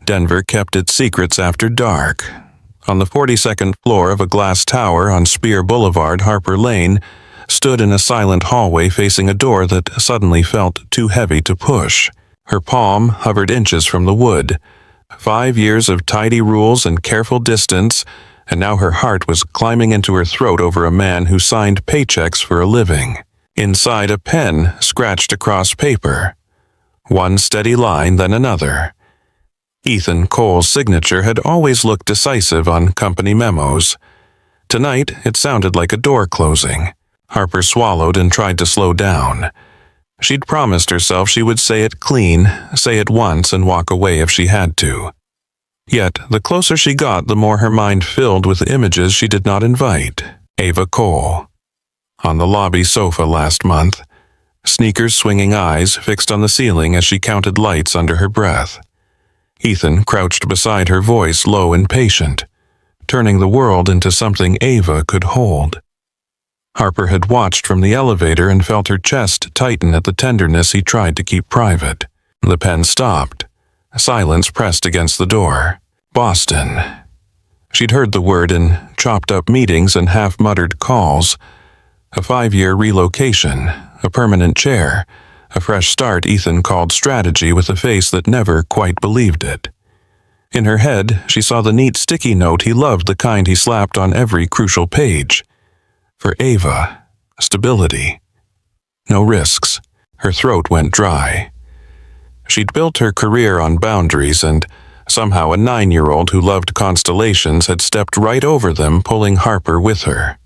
Denver kept its secrets after dark. On the 42nd floor of a glass tower on Spear Boulevard, Harper Lane stood in a silent hallway facing a door that suddenly felt too heavy to push. Her palm hovered inches from the wood. 5 years of tidy rules and careful distance, and now her heart was climbing into her throat over a man who signed paychecks for a living. Inside, a pen scratched across paper. One steady line, then another. Ethan Cole's signature had always looked decisive on company memos. Tonight, it sounded like a door closing. Harper swallowed and tried to slow down. She'd promised herself she would say it clean, say it once and walk away if she had to. Yet, the closer she got, the more her mind filled with images she did not invite. Ava Cole. On the lobby sofa last month, sneakers swinging eyes fixed on the ceiling as she counted lights under her breath. Ethan crouched beside her, voice low and patient, turning the world into something Ava could hold. Harper had watched from the elevator and felt her chest tighten at the tenderness he tried to keep private. The pen stopped. Silence pressed against the door. Boston. She'd heard the word in chopped-up meetings and half-muttered calls. A 5-year relocation, a permanent chair, a fresh start Ethan called strategy with a face that never quite believed it. In her head, she saw the neat sticky note he loved, the kind he slapped on every crucial page. For Ava, stability. No risks. Her throat went dry. She'd built her career on boundaries, and somehow a 9-year-old who loved constellations had stepped right over them, pulling Harper with her.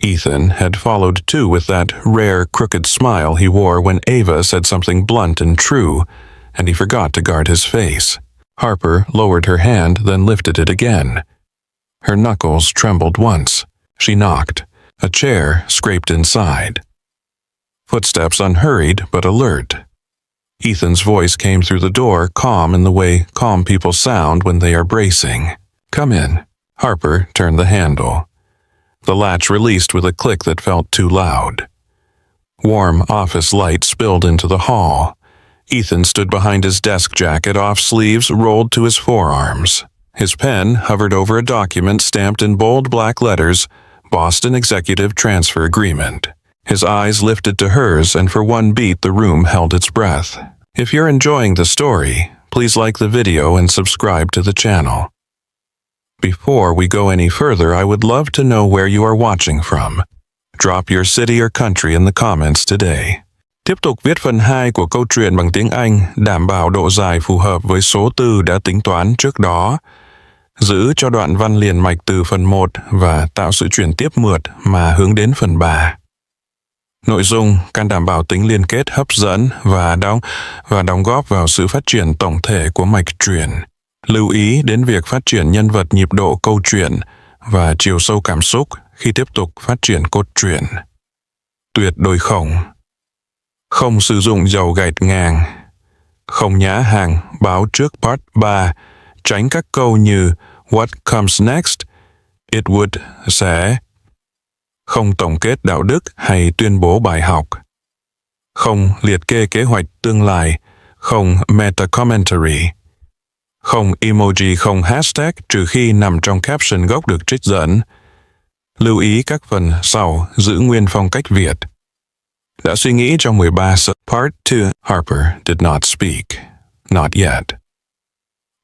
Ethan had followed too, with that rare crooked smile he wore when Ava said something blunt and true, and he forgot to guard his face. Harper lowered her hand, then lifted it again. Her knuckles trembled once. She knocked. A chair scraped inside. Footsteps unhurried but alert. Ethan's voice came through the door, calm in the way calm people sound when they are bracing. "Come in." Harper turned the handle. The latch released with a click that felt too loud. Warm office light spilled into the hall. Ethan stood behind his desk jacket, off sleeves rolled to his forearms. His pen hovered over a document stamped in bold black letters, Boston Executive Transfer Agreement. His eyes lifted to hers, and for one beat the room held its breath. If you're enjoying the story, please like the video and subscribe to the channel. Before we go any further, I would love to know where you are watching from. Drop your city or country in the comments today. Tiếp tục viết phần 2 của câu chuyện bằng tiếng Anh, đảm bảo độ dài phù hợp với số từ đã tính toán trước đó. Giữ cho đoạn văn liền mạch từ phần 1 và tạo sự chuyển tiếp mượt mà hướng đến phần 3. Nội dung cần đảm bảo tính liên kết hấp dẫn và đóng góp vào sự phát triển tổng thể của mạch truyện. Lưu ý đến việc phát triển nhân vật, nhịp độ câu chuyện và chiều sâu cảm xúc khi tiếp tục phát triển cốt truyện. Tuyệt đối không sử dụng dầu gạch ngang. Không nhá hàng báo trước part 3, tránh các câu như what comes next, it would, sẽ. Không tổng kết đạo đức hay tuyên bố bài học. Không liệt kê kế hoạch tương lai, không meta-commentary. Không emoji, không hashtag trừ khi nằm trong caption gốc được trích dẫn. Lưu ý các phần sau giữ nguyên phong cách Việt. Đã suy nghĩ trong 13 Part 2. Harper did not speak. Not yet.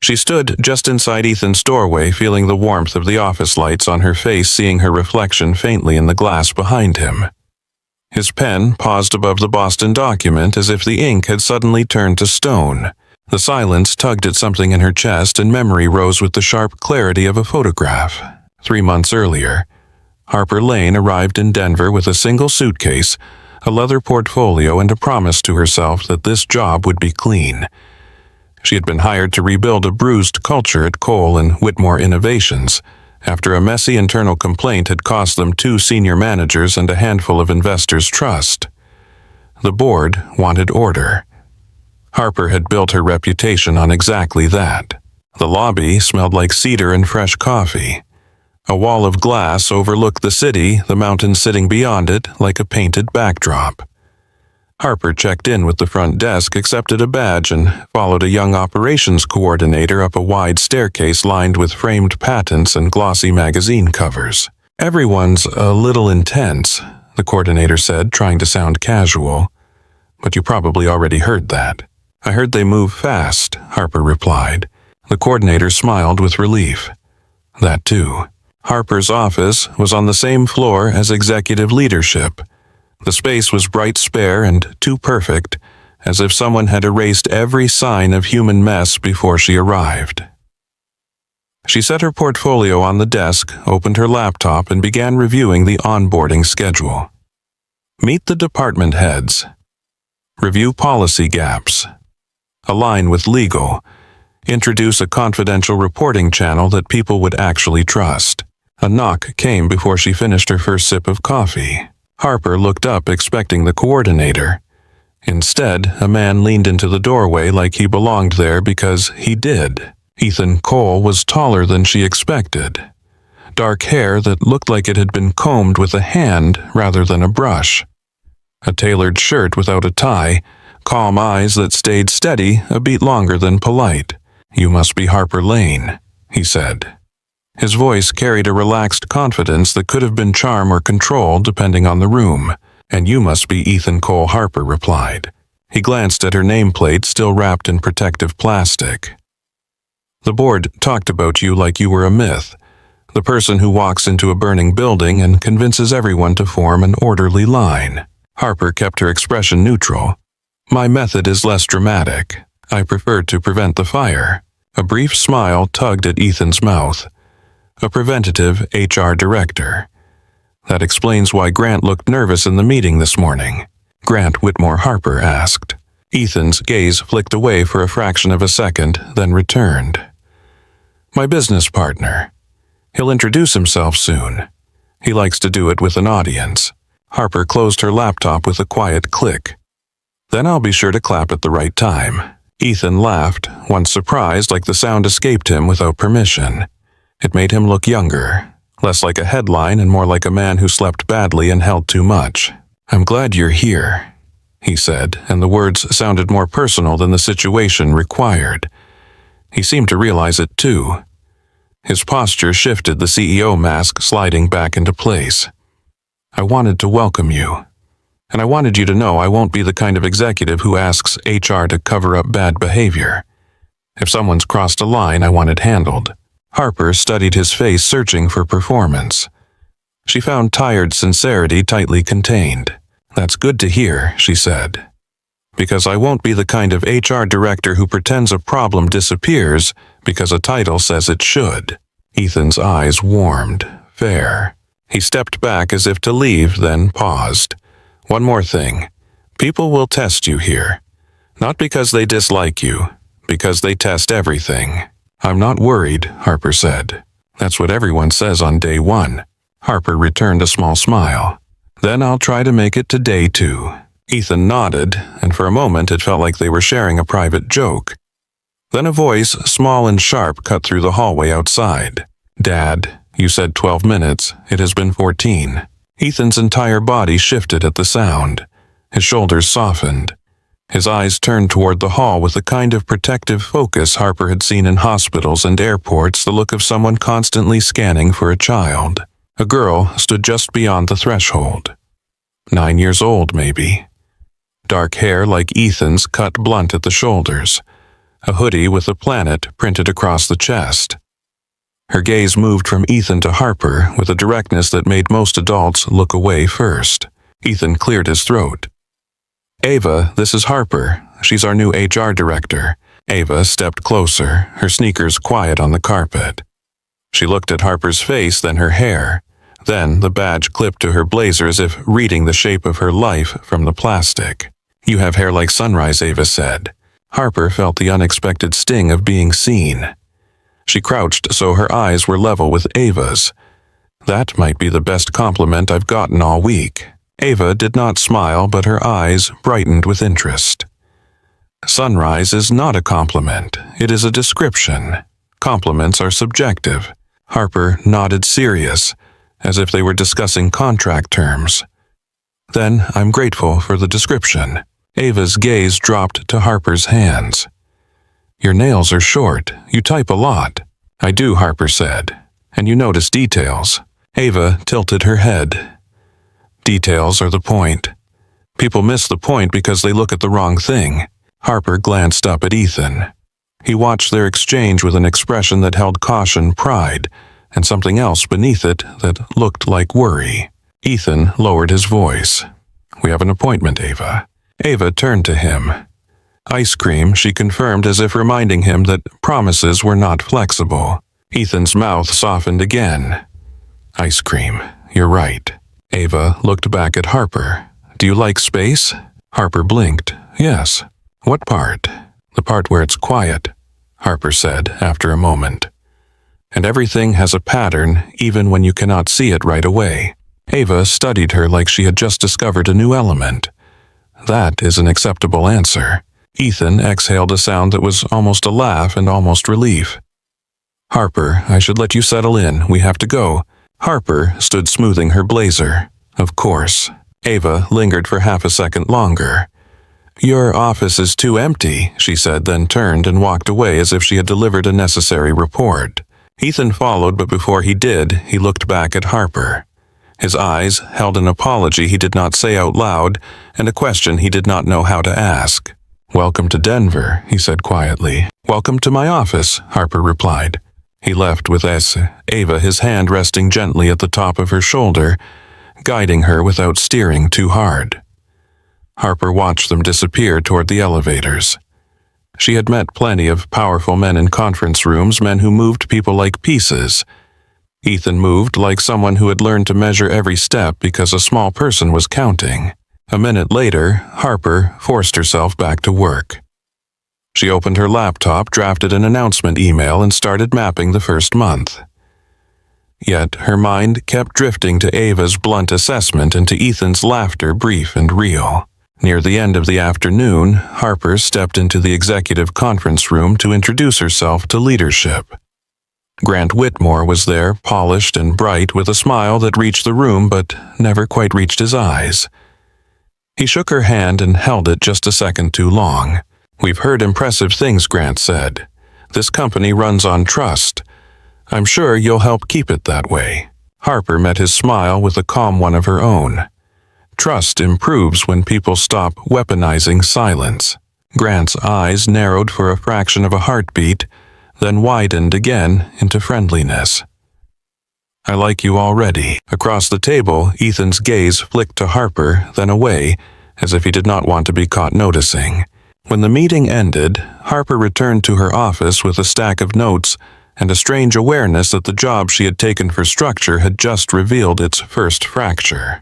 She stood just inside Ethan's doorway, feeling the warmth of the office lights on her face, seeing her reflection faintly in the glass behind him. His pen paused above the Boston document as if the ink had suddenly turned to stone. The silence tugged at something in her chest, and memory rose with the sharp clarity of a photograph. 3 months earlier, Harper Lane arrived in Denver with a single suitcase, a leather portfolio, and a promise to herself that this job would be clean. She had been hired to rebuild a bruised culture at Cole and Whitmore Innovations, after a messy internal complaint had cost them 2 senior managers and a handful of investors' trust. The board wanted order. Harper had built her reputation on exactly that. The lobby smelled like cedar and fresh coffee. A wall of glass overlooked the city, the mountains sitting beyond it like a painted backdrop. Harper checked in with the front desk, accepted a badge, and followed a young operations coordinator up a wide staircase lined with framed patents and glossy magazine covers. "Everyone's a little intense," the coordinator said, trying to sound casual. "But you probably already heard that." "I heard they move fast," Harper replied. The coordinator smiled with relief. That too. Harper's office was on the same floor as executive leadership. The space was bright, spare, and too perfect, as if someone had erased every sign of human mess before she arrived. She set her portfolio on the desk, opened her laptop, and began reviewing the onboarding schedule. Meet the department heads. Review policy gaps. Align with legal. Introduce a confidential reporting channel that people would actually trust. A knock came before she finished her first sip of coffee. Harper looked up, expecting the coordinator. Instead, a man leaned into the doorway like he belonged there because he did. Ethan Cole was taller than she expected. Dark hair that looked like it had been combed with a hand rather than a brush. A tailored shirt without a tie, calm eyes that stayed steady a beat longer than polite. "You must be Harper Lane," he said. His voice carried a relaxed confidence that could have been charm or control depending on the room. "And you must be Ethan Cole," Harper replied. He glanced at her nameplate, still wrapped in protective plastic. "The board talked about you like you were a myth. The person who walks into a burning building and convinces everyone to form an orderly line." Harper kept her expression neutral. "My method is less dramatic. I prefer to prevent the fire." A brief smile tugged at Ethan's mouth. A preventative HR director. That explains why Grant looked nervous in the meeting this morning. Grant Whitmore, Harper asked. Ethan's gaze flicked away for a fraction of a second, then returned. "My business partner. He'll introduce himself soon. He likes to do it with an audience." Harper closed her laptop with a quiet click. "Then I'll be sure to clap at the right time." Ethan laughed, once surprised, like the sound escaped him without permission. It made him look younger, less like a headline and more like a man who slept badly and held too much. "I'm glad you're here," he said, and the words sounded more personal than the situation required. He seemed to realize it too. His posture shifted, the CEO mask sliding back into place. "I wanted to welcome you. And I wanted you to know I won't be the kind of executive who asks HR to cover up bad behavior. If someone's crossed a line, I want it handled." Harper studied his face, searching for performance. She found tired sincerity tightly contained. "That's good to hear," she said. "Because I won't be the kind of HR director who pretends a problem disappears because a title says it should." Ethan's eyes warmed. Fair. He stepped back as if to leave, then paused. "One more thing. People will test you here. Not because they dislike you, because they test everything." "I'm not worried," Harper said. "That's what everyone says on day one." Harper returned a small smile. "Then I'll try to make it to day two." Ethan nodded, and for a moment it felt like they were sharing a private joke. Then a voice, small and sharp, cut through the hallway outside. "Dad, you said 12 minutes. It has been 14. Ethan's entire body shifted at the sound. His shoulders softened. His eyes turned toward the hall with the kind of protective focus Harper had seen in hospitals and airports, the look of someone constantly scanning for a child. A girl stood just beyond the threshold. 9 years old, maybe. Dark hair like Ethan's, cut blunt at the shoulders. A hoodie with a planet printed across the chest. Her gaze moved from Ethan to Harper with a directness that made most adults look away first. Ethan cleared his throat. "Ava, this is Harper. She's our new HR director." Ava stepped closer, her sneakers quiet on the carpet. She looked at Harper's face, then her hair. Then the badge clipped to her blazer as if reading the shape of her life from the plastic. "You have hair like sunrise," Ava said. Harper felt the unexpected sting of being seen. She crouched so her eyes were level with Ava's. "That might be the best compliment I've gotten all week." Ava did not smile, but her eyes brightened with interest. "Sunrise is not a compliment. It is a description. Compliments are subjective." Harper nodded, serious, as if they were discussing contract terms. "Then I'm grateful for the description." Ava's gaze dropped to Harper's hands. "Your nails are short. You type a lot." "I do," Harper said. "And you notice details." Ava tilted her head. "Details are the point. People miss the point because they look at the wrong thing." Harper glanced up at Ethan. He watched their exchange with an expression that held caution, pride, and something else beneath it that looked like worry. Ethan lowered his voice. "We have an appointment, Ava." Ava turned to him. "Ice cream," she confirmed, as if reminding him that promises were not flexible. Ethan's mouth softened again. "Ice cream, you're right." Ava looked back at Harper. "Do you like space?" Harper blinked. "Yes." "What part?" "The part where it's quiet," Harper said after a moment. "And everything has a pattern even when you cannot see it right away." Ava studied her like she had just discovered a new element. "That is an acceptable answer." Ethan exhaled a sound that was almost a laugh and almost relief. "Harper, I should let you settle in. We have to go." Harper stood smoothing her blazer. "Of course." Ava lingered for half a second longer. "Your office is too empty," she said, then turned and walked away as if she had delivered a necessary report. Ethan followed, but before he did, he looked back at Harper. His eyes held an apology he did not say out loud and a question he did not know how to ask. "Welcome to Denver," he said quietly. "Welcome to my office," Harper replied. He left with Ava, his hand resting gently at the top of her shoulder, guiding her without steering too hard. Harper watched them disappear toward the elevators. She had met plenty of powerful men in conference rooms, men who moved people like pieces. Ethan moved like someone who had learned to measure every step because a small person was counting. A minute later, Harper forced herself back to work. She opened her laptop, drafted an announcement email, and started mapping the first month. Yet her mind kept drifting to Ava's blunt assessment and to Ethan's laughter, brief and real. Near the end of the afternoon, Harper stepped into the executive conference room to introduce herself to leadership. Grant Whitmore was there, polished and bright, with a smile that reached the room but never quite reached his eyes. He shook her hand and held it just a second too long. "We've heard impressive things," Grant said. "This company runs on trust. I'm sure you'll help keep it that way." Harper met his smile with a calm one of her own. Trust improves when people stop weaponizing silence. Grant's eyes narrowed for a fraction of a heartbeat, then widened again into friendliness. "I like you already." Across the table, Ethan's gaze flicked to Harper, then away, as if he did not want to be caught noticing. When the meeting ended, Harper returned to her office with a stack of notes and a strange awareness that the job she had taken for structure had just revealed its first fracture.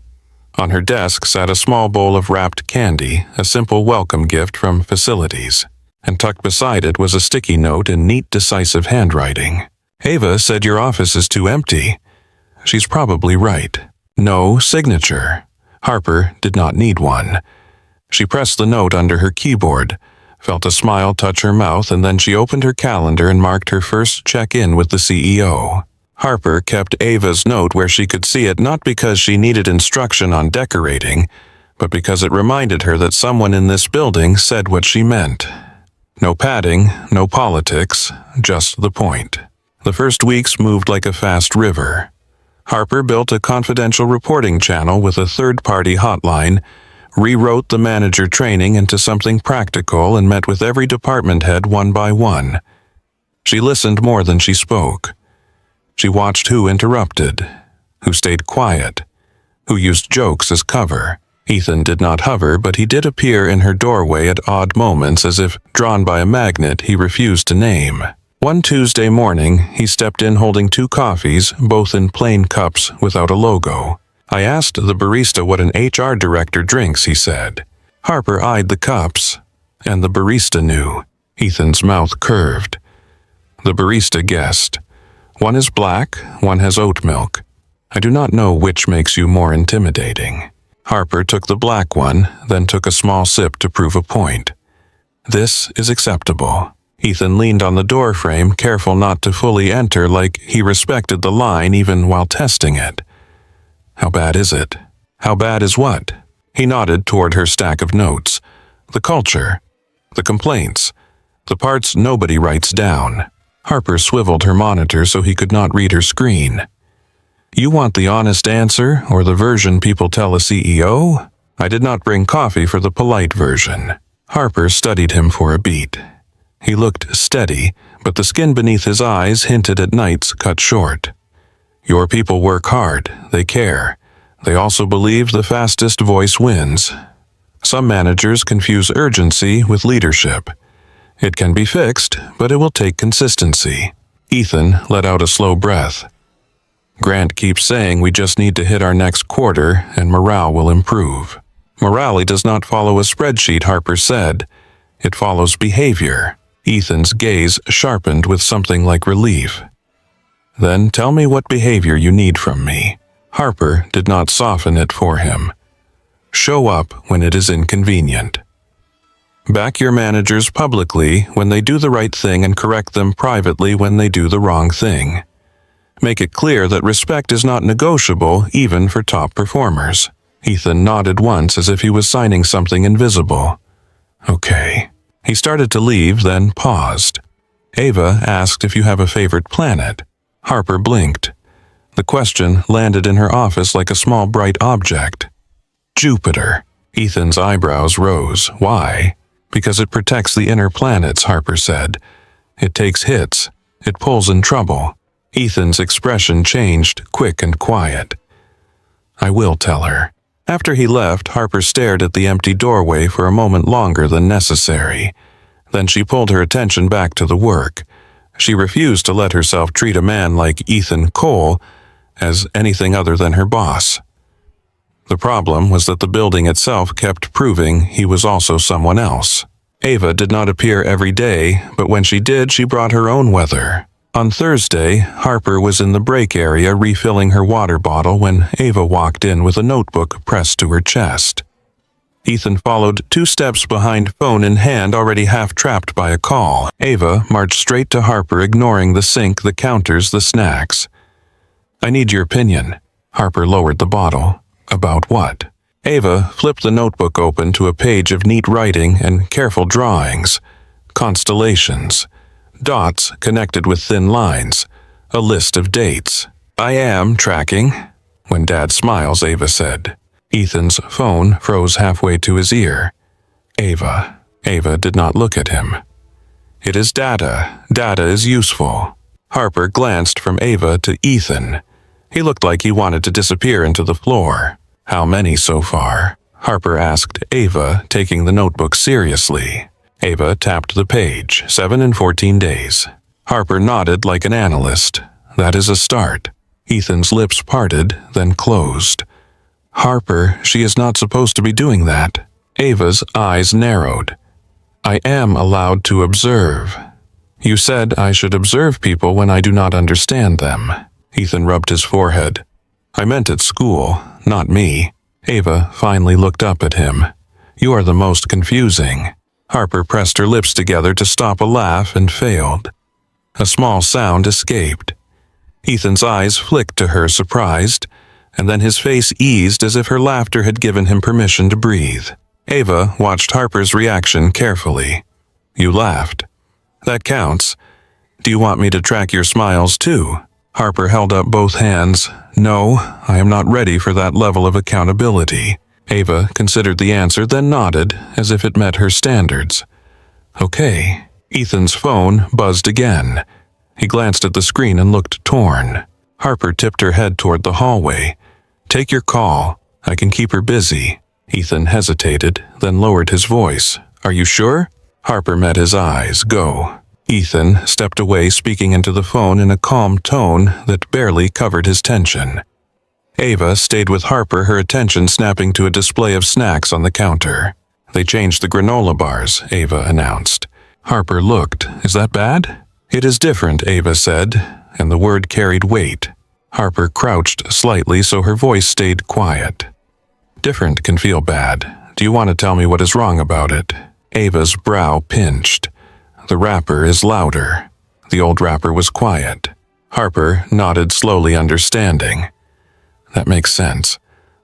On her desk sat a small bowl of wrapped candy, a simple welcome gift from facilities, and tucked beside it was a sticky note in neat, decisive handwriting. "Ava said your office is too empty." She's probably right. No signature. Harper did not need one. She pressed the note under her keyboard, felt a smile touch her mouth, and then she opened her calendar and marked her first check-in with the CEO. Harper kept Ava's note where she could see it, not because she needed instruction on decorating, but because it reminded her that someone in this building said what she meant. No padding, no politics, just the point. The first weeks moved like a fast river. Harper built a confidential reporting channel with a third-party hotline, rewrote the manager training into something practical, and met with every department head one by one. She listened more than she spoke. She watched who interrupted, who stayed quiet, who used jokes as cover. Ethan did not hover, but he did appear in her doorway at odd moments, as if drawn by a magnet he refused to name. One Tuesday morning, he stepped in holding 2 coffees, both in plain cups without a logo. "I asked the barista what an HR director drinks," he said. Harper eyed the cups, and the barista knew. Ethan's mouth curved. The barista guessed. "One is black, one has oat milk. I do not know which makes you more intimidating." Harper took the black one, then took a small sip to prove a point. "This is acceptable." Ethan leaned on the doorframe, careful not to fully enter, like he respected the line even while testing it. "How bad is it?" "How bad is what?" He nodded toward her stack of notes. The culture. The complaints. The parts nobody writes down. Harper swiveled her monitor so he could not read her screen. You want the honest answer, or the version people tell a CEO? I did not bring coffee for the polite version. Harper studied him for a beat. He looked steady, but the skin beneath his eyes hinted at nights cut short. Your people work hard, they care. They also believe the fastest voice wins. Some managers confuse urgency with leadership. It can be fixed, but it will take consistency. Ethan let out a slow breath. Grant keeps saying we just need to hit our next quarter and morale will improve. Morale does not follow a spreadsheet, Harper said. It follows behavior. Ethan's gaze sharpened with something like relief. Then tell me what behavior you need from me. Harper did not soften it for him. Show up when it is inconvenient. Back your managers publicly when they do the right thing and correct them privately when they do the wrong thing. Make it clear that respect is not negotiable even for top performers. Ethan nodded once as if he was signing something invisible. Okay. He started to leave, then paused. Ava asked if you have a favorite planet. Harper blinked. The question landed in her office like a small bright object. Jupiter. Ethan's eyebrows rose. Why? Because it protects the inner planets, Harper said. It takes hits. It pulls in trouble. Ethan's expression changed, quick and quiet. I will tell her. After he left, Harper stared at the empty doorway for a moment longer than necessary. Then she pulled her attention back to the work. She refused to let herself treat a man like Ethan Cole as anything other than her boss. The problem was that the building itself kept proving he was also someone else. Ava did not appear every day, but when she did, she brought her own weather. On Thursday, Harper was in the break area refilling her water bottle when Ava walked in with a notebook pressed to her chest. Ethan followed 2 steps behind, phone in hand, already half-trapped by a call. Ava marched straight to Harper, ignoring the sink, the counters, the snacks. I need your opinion. Harper lowered the bottle. About what? Ava flipped the notebook open to a page of neat writing and careful drawings. Constellations. Dots connected with thin lines. A list of dates. I am tracking. When Dad smiles, Ava said. Ethan's phone froze halfway to his ear. Ava. Ava did not look at him. It is data. Data is useful. Harper glanced from Ava to Ethan. He looked like he wanted to disappear into the floor. How many so far? Harper asked Ava, taking the notebook seriously. Ava tapped the page, 7 in 14 days. Harper nodded like an analyst. That is a start. Ethan's lips parted, then closed. Harper, she is not supposed to be doing that. Ava's eyes narrowed. I am allowed to observe. You said I should observe people when I do not understand them. Ethan rubbed his forehead. I meant at school, not me. Ava finally looked up at him. You are the most confusing. Harper pressed her lips together to stop a laugh and failed. A small sound escaped. Ethan's eyes flicked to her, surprised, and then his face eased as if her laughter had given him permission to breathe. Ava watched Harper's reaction carefully. You laughed. That counts. Do you want me to track your smiles too? Harper held up both hands. No, I am not ready for that level of accountability. Ava considered the answer, then nodded, as if it met her standards. Okay. Ethan's phone buzzed again. He glanced at the screen and looked torn. Harper tipped her head toward the hallway. Take your call. I can keep her busy. Ethan hesitated, then lowered his voice. Are you sure? Harper met his eyes. Go. Ethan stepped away, speaking into the phone in a calm tone that barely covered his tension. Ava stayed with Harper, her attention snapping to a display of snacks on the counter. They changed the granola bars, Ava announced. Harper looked. Is that bad? It is different, Ava said, and the word carried weight. Harper crouched slightly so her voice stayed quiet. Different can feel bad. Do you want to tell me what is wrong about it? Ava's brow pinched. The rapper is louder. The old rapper was quiet. Harper nodded slowly, understanding. That makes sense.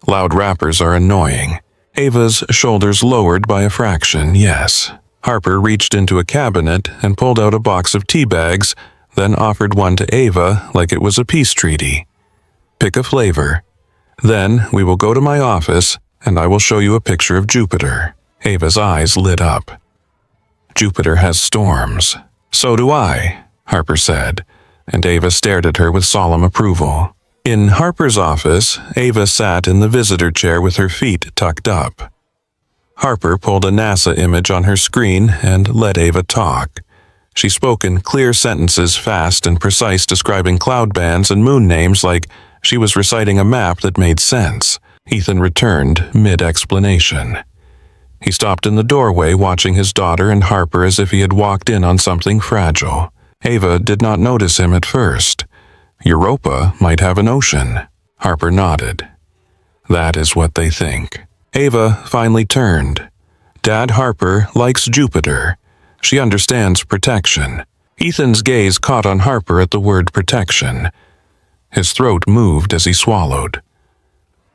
Loud rappers are annoying. Ava's shoulders lowered by a fraction, yes. Harper reached into a cabinet and pulled out a box of tea bags, then offered one to Ava like it was a peace treaty. Pick a flavor. Then we will go to my office and I will show you a picture of Jupiter. Ava's eyes lit up. Jupiter has storms. So do I, Harper said, and Ava stared at her with solemn approval. In Harper's office, Ava sat in the visitor chair with her feet tucked up. Harper pulled a NASA image on her screen and let Ava talk. She spoke in clear sentences, fast and precise, describing cloud bands and moon names like she was reciting a map that made sense. Ethan returned mid-explanation. He stopped in the doorway, watching his daughter and Harper as if he had walked in on something fragile. Ava did not notice him at first. Europa might have an ocean. Harper nodded. That is what they think. Ava finally turned. Dad, Harper likes Jupiter. She understands protection. Ethan's gaze caught on Harper at the word protection. His throat moved as he swallowed.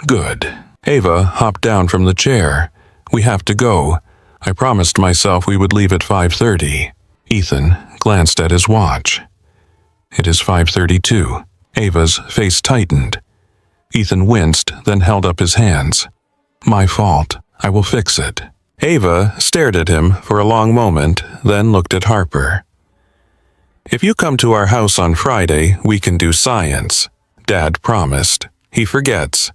Good. Ava hopped down from the chair. We have to go. I promised myself we would leave at 5:30. Ethan glanced at his watch. It is 5:32. Ava's face tightened. Ethan winced, then held up his hands. My fault. I will fix it. Ava stared at him for a long moment, then looked at Harper. If you come to our house on Friday, we can do science. Dad promised. He forgets.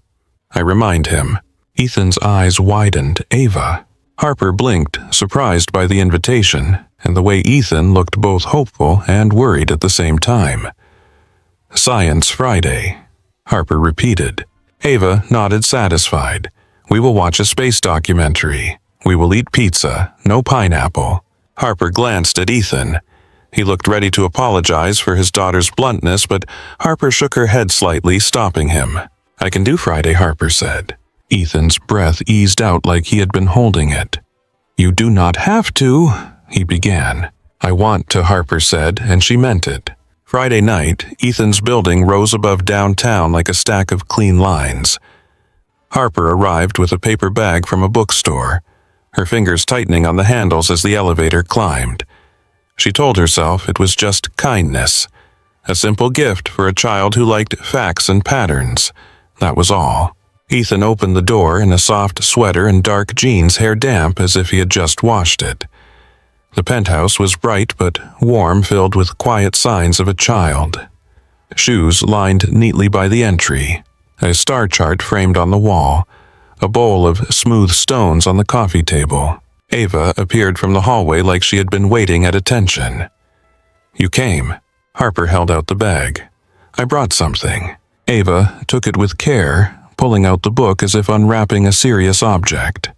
I remind him. Ethan's eyes widened. Ava. Harper blinked, surprised by the invitation, and the way Ethan looked both hopeful and worried at the same time. Science Friday, Harper repeated. Ava nodded satisfied. We will watch a space documentary. We will eat pizza, no pineapple. Harper glanced at Ethan. He looked ready to apologize for his daughter's bluntness, but Harper shook her head slightly, stopping him. I can do Friday, Harper said. Ethan's breath eased out like he had been holding it. You do not have to, he began. I want to, Harper said, and she meant it. Friday night, Ethan's building rose above downtown like a stack of clean lines. Harper arrived with a paper bag from a bookstore, her fingers tightening on the handles as the elevator climbed. She told herself it was just kindness, a simple gift for a child who liked facts and patterns. That was all. Ethan opened the door in a soft sweater and dark jeans, hair damp as if he had just washed it. The penthouse was bright but warm, filled with quiet signs of a child. Shoes lined neatly by the entry, a star chart framed on the wall, a bowl of smooth stones on the coffee table. Ava appeared from the hallway like she had been waiting at attention. You came. Harper held out the bag. I brought something. Ava took it with care, pulling out the book as if unwrapping a serious object.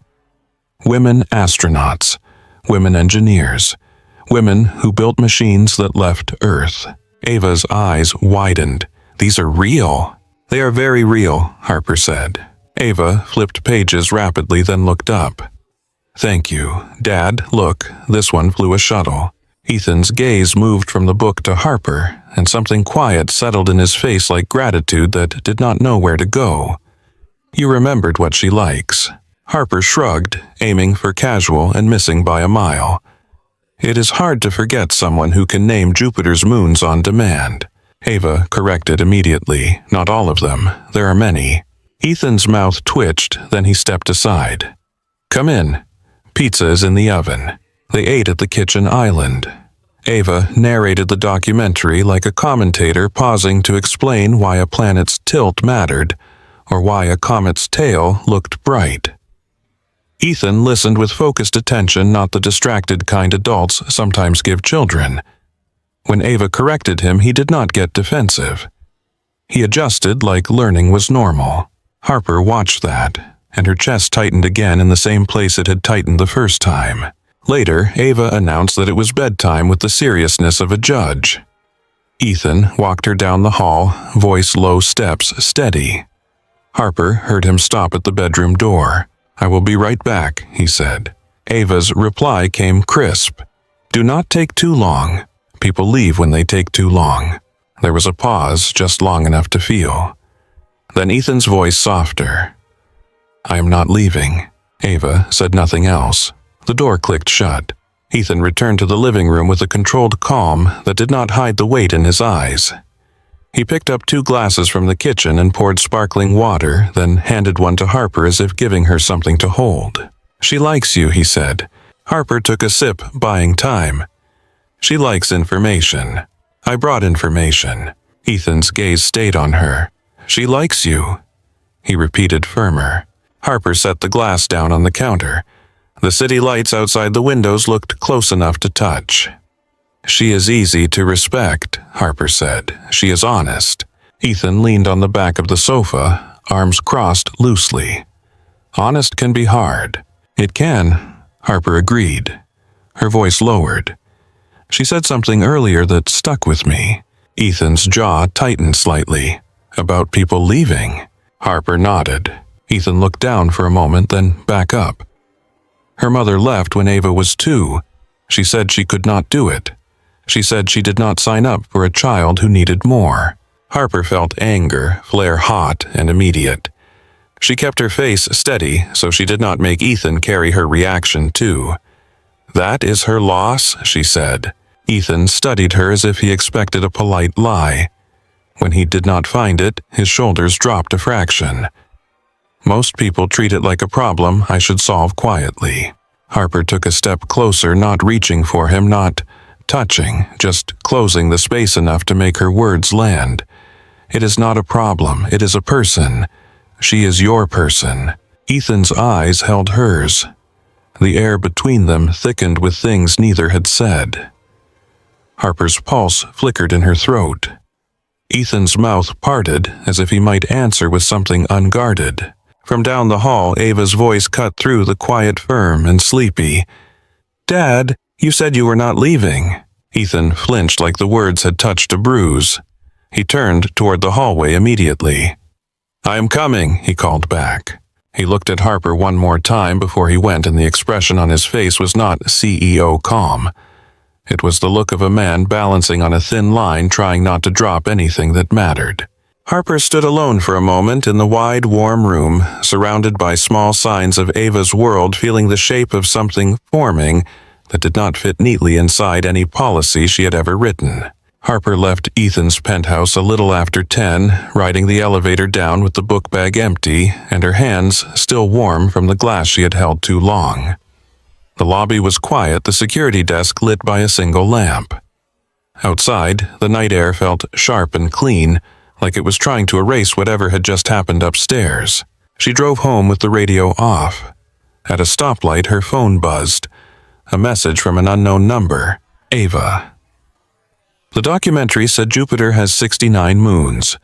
Women astronauts, women engineers, women who built machines that left Earth. Ava's eyes widened. These are real. They are very real, Harper said. Ava flipped pages rapidly, then looked up. Thank you. Dad, look, this one flew a shuttle. Ethan's gaze moved from the book to Harper, and something quiet settled in his face like gratitude that did not know where to go. You remembered what she likes. Harper shrugged, aiming for casual and missing by a mile. It is hard to forget someone who can name Jupiter's moons on demand. Ava corrected immediately. Not all of them. There are many. Ethan's mouth twitched, then he stepped aside. Come in. Pizza is in the oven. They ate at the kitchen island. Ava narrated the documentary like a commentator pausing to explain why a planet's tilt mattered, or why a comet's tail looked bright. Ethan listened with focused attention, not the distracted kind adults sometimes give children. When Ava corrected him, he did not get defensive. He adjusted like learning was normal. Harper watched that, and her chest tightened again in the same place it had tightened the first time. Later, Ava announced that it was bedtime with the seriousness of a judge. Ethan walked her down the hall, voice low, steps steady. Harper heard him stop at the bedroom door. I will be right back, he said. Ava's reply came crisp. Do not take too long. People leave when they take too long. There was a pause, just long enough to feel. Then Ethan's voice softer. I am not leaving. Ava said nothing else. The door clicked shut. Ethan returned to the living room with a controlled calm that did not hide the weight in his eyes. He picked up 2 glasses from the kitchen and poured sparkling water, then handed one to Harper as if giving her something to hold. "She likes you," he said. Harper took a sip, buying time. "She likes information. I brought information." Ethan's gaze stayed on her. "She likes you," he repeated firmer. Harper set the glass down on the counter. The city lights outside the windows looked close enough to touch. "She is easy to respect," Harper said. "She is honest." Ethan leaned on the back of the sofa, arms crossed loosely. "Honest can be hard." "It can," Harper agreed. Her voice lowered. "She said something earlier that stuck with me." Ethan's jaw tightened slightly. "About people leaving?" Harper nodded. Ethan looked down for a moment, then back up. "Her mother left when Ava was 2. She said she could not do it. She said she did not sign up for a child who needed more." Harper felt anger flare hot and immediate. She kept her face steady so she did not make Ethan carry her reaction too. "That is her loss," she said. Ethan studied her as if he expected a polite lie. When he did not find it, his shoulders dropped a fraction. "Most people treat it like a problem I should solve quietly." Harper took a step closer, not reaching for him, not touching, just closing the space enough to make her words land. "It is not a problem, it is a person. She is your person." Ethan's eyes held hers. The air between them thickened with things neither had said. Harper's pulse flickered in her throat. Ethan's mouth parted as if he might answer with something unguarded. From down the hall, Ava's voice cut through the quiet, firm and sleepy. "Dad, you said you were not leaving." Ethan flinched like the words had touched a bruise. He turned toward the hallway immediately. "I am coming," he called back. He looked at Harper one more time before he went, and the expression on his face was not CEO calm. It was the look of a man balancing on a thin line, trying not to drop anything that mattered. Harper stood alone for a moment in the wide, warm room, surrounded by small signs of Ava's world, feeling the shape of something forming that did not fit neatly inside any policy she had ever written. Harper left Ethan's penthouse a little after 10, riding the elevator down with the book bag empty and her hands still warm from the glass she had held too long. The lobby was quiet, the security desk lit by a single lamp. Outside, the night air felt sharp and clean, like it was trying to erase whatever had just happened upstairs. She drove home with the radio off. At a stoplight, her phone buzzed. A message from an unknown number. Ava. The documentary said Jupiter has 69 moons.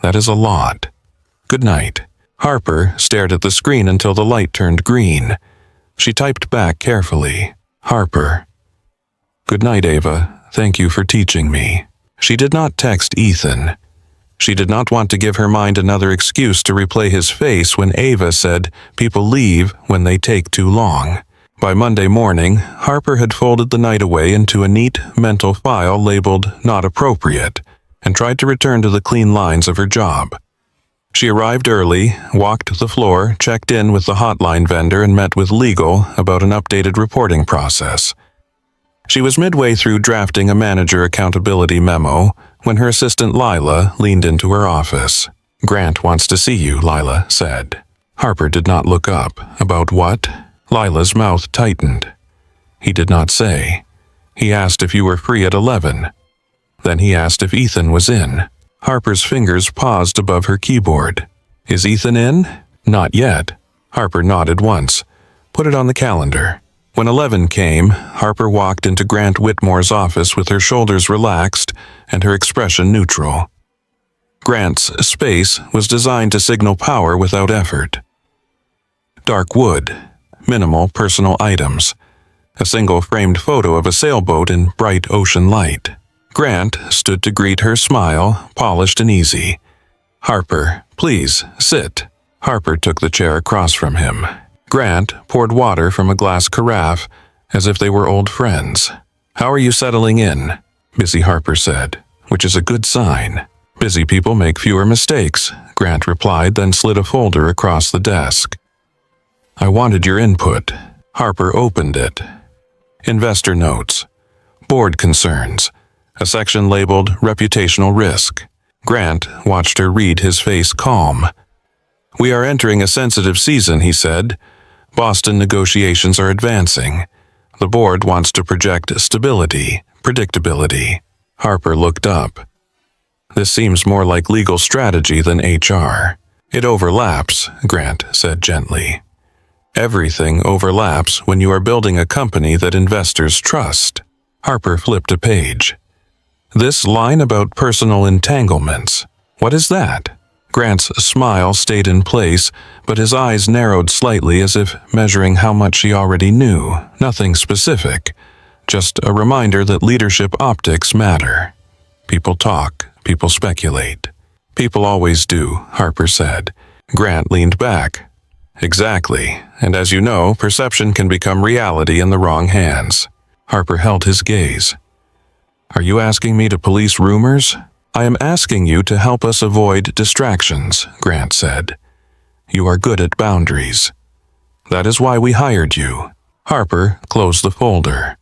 That is a lot. Good night. Harper stared at the screen until the light turned green. She typed back carefully. Harper. Good night, Ava. Thank you for teaching me. She did not text Ethan. She did not want to give her mind another excuse to replay his face when Ava said people leave when they take too long. By Monday morning, Harper had folded the night away into a neat mental file labeled Not Appropriate and tried to return to the clean lines of her job. She arrived early, walked the floor, checked in with the hotline vendor, and met with legal about an updated reporting process. She was midway through drafting a manager accountability memo when her assistant Lila leaned into her office. "Grant wants to see you," Lila said. Harper did not look up. About what? Lila's mouth tightened. He did not say. He asked if you were free at 11. Then he asked if Ethan was in. Harper's fingers paused above her keyboard. "Is Ethan in?" "Not yet." Harper nodded once. "Put it on the calendar." When 11 came, Harper walked into Grant Whitmore's office with her shoulders relaxed and her expression neutral. Grant's space was designed to signal power without effort. Dark wood, minimal personal items, a single framed photo of a sailboat in bright ocean light. Grant stood to greet her, smile, polished and easy. "Harper, please, sit." Harper took the chair across from him. Grant poured water from a glass carafe as if they were old friends. "How are you settling in?" Busy, Harper said, which is a good sign. "Busy people make fewer mistakes," Grant replied, then slid a folder across the desk. I wanted your input. Harper opened it. Investor notes. Board concerns. A section labeled reputational risk. Grant watched her read, his face calm. We are entering a sensitive season, he said. Boston negotiations are advancing. The board wants to project stability, predictability. Harper looked up. This seems more like legal strategy than HR. It overlaps, Grant said gently. Everything overlaps when you are building a company that investors trust. Harper flipped a page. This line about personal entanglements, what is that? Grant's smile stayed in place, but his eyes narrowed slightly as if measuring how much she already knew. Nothing specific, just a reminder that leadership optics matter. People talk, people speculate. People always do, Harper said. Grant leaned back. Exactly, and as you know, perception can become reality in the wrong hands. Harper held his gaze. Are you asking me to police rumors? I am asking you to help us avoid distractions, Grant said. You are good at boundaries. That is why we hired you. Harper closed the folder.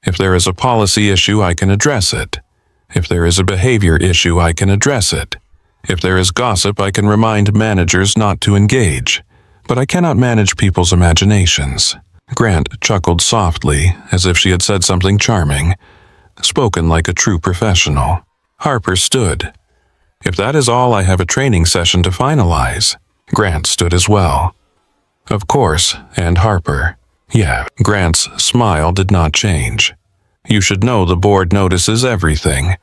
If there is a policy issue, I can address it. If there is a behavior issue, I can address it. If there is gossip, I can remind managers not to engage. But I cannot manage people's imaginations. Grant chuckled softly, as if she had said something charming, spoken like a true professional. Harper stood. If that is all, I have a training session to finalize. Grant stood as well. Of course, and Harper. Yeah, Grant's smile did not change. You should know the board notices everything.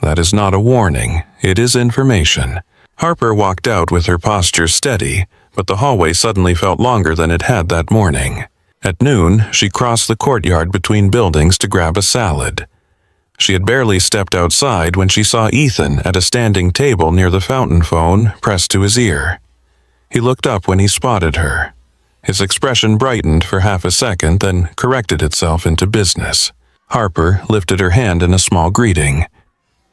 That is not a warning, it is information. Harper walked out with her posture steady, but the hallway suddenly felt longer than it had that morning. At noon, she crossed the courtyard between buildings to grab a salad. She had barely stepped outside when she saw Ethan at a standing table near the fountain phone pressed to his ear. He looked up when he spotted her. His expression brightened for half a second, then corrected itself into business. Harper lifted her hand in a small greeting.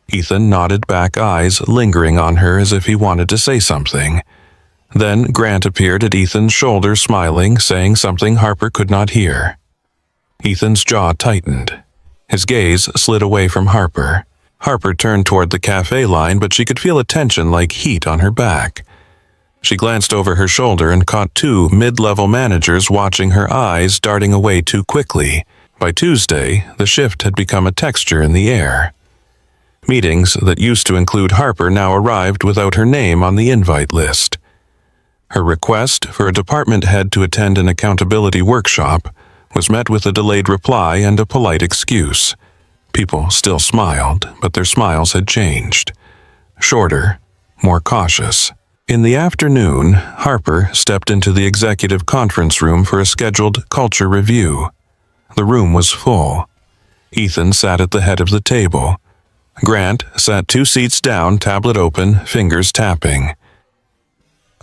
Ethan nodded back, eyes lingering on her as if he wanted to say something. Then Grant appeared at Ethan's shoulder, smiling, saying something Harper could not hear. Ethan's jaw tightened. His gaze slid away from Harper. Harper turned toward the cafe line, but she could feel a tension like heat on her back. She glanced over her shoulder and caught two mid-level managers watching her, eyes darting away too quickly. By Tuesday, the shift had become a texture in the air. Meetings that used to include Harper now arrived without her name on the invite list. Her request for a department head to attend an accountability workshop was met with a delayed reply and a polite excuse. People still smiled, but their smiles had changed. Shorter, more cautious. In the afternoon, Harper stepped into the executive conference room for a scheduled culture review. The room was full. Ethan sat at the head of the table. Grant sat 2 seats down, tablet open, fingers tapping.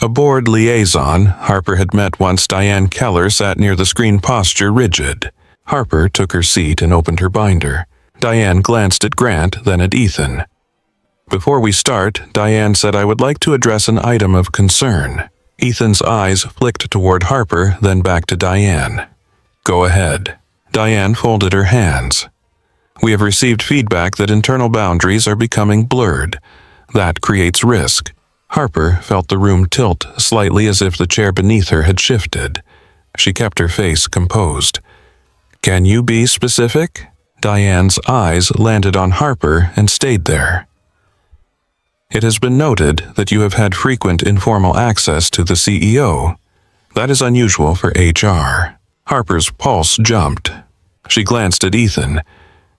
A board liaison Harper had met once, Diane Keller, sat near the screen, posture rigid. Harper took her seat and opened her binder. Diane glanced at Grant, then at Ethan. Before we start, Diane said, I would like to address an item of concern. Ethan's eyes flicked toward Harper, then back to Diane. Go ahead. Diane folded her hands. We have received feedback that internal boundaries are becoming blurred. That creates risk. Harper felt the room tilt slightly as if the chair beneath her had shifted. She kept her face composed. Can you be specific? Diane's eyes landed on Harper and stayed there. It has been noted that you have had frequent informal access to the CEO. That is unusual for HR. Harper's pulse jumped. She glanced at Ethan.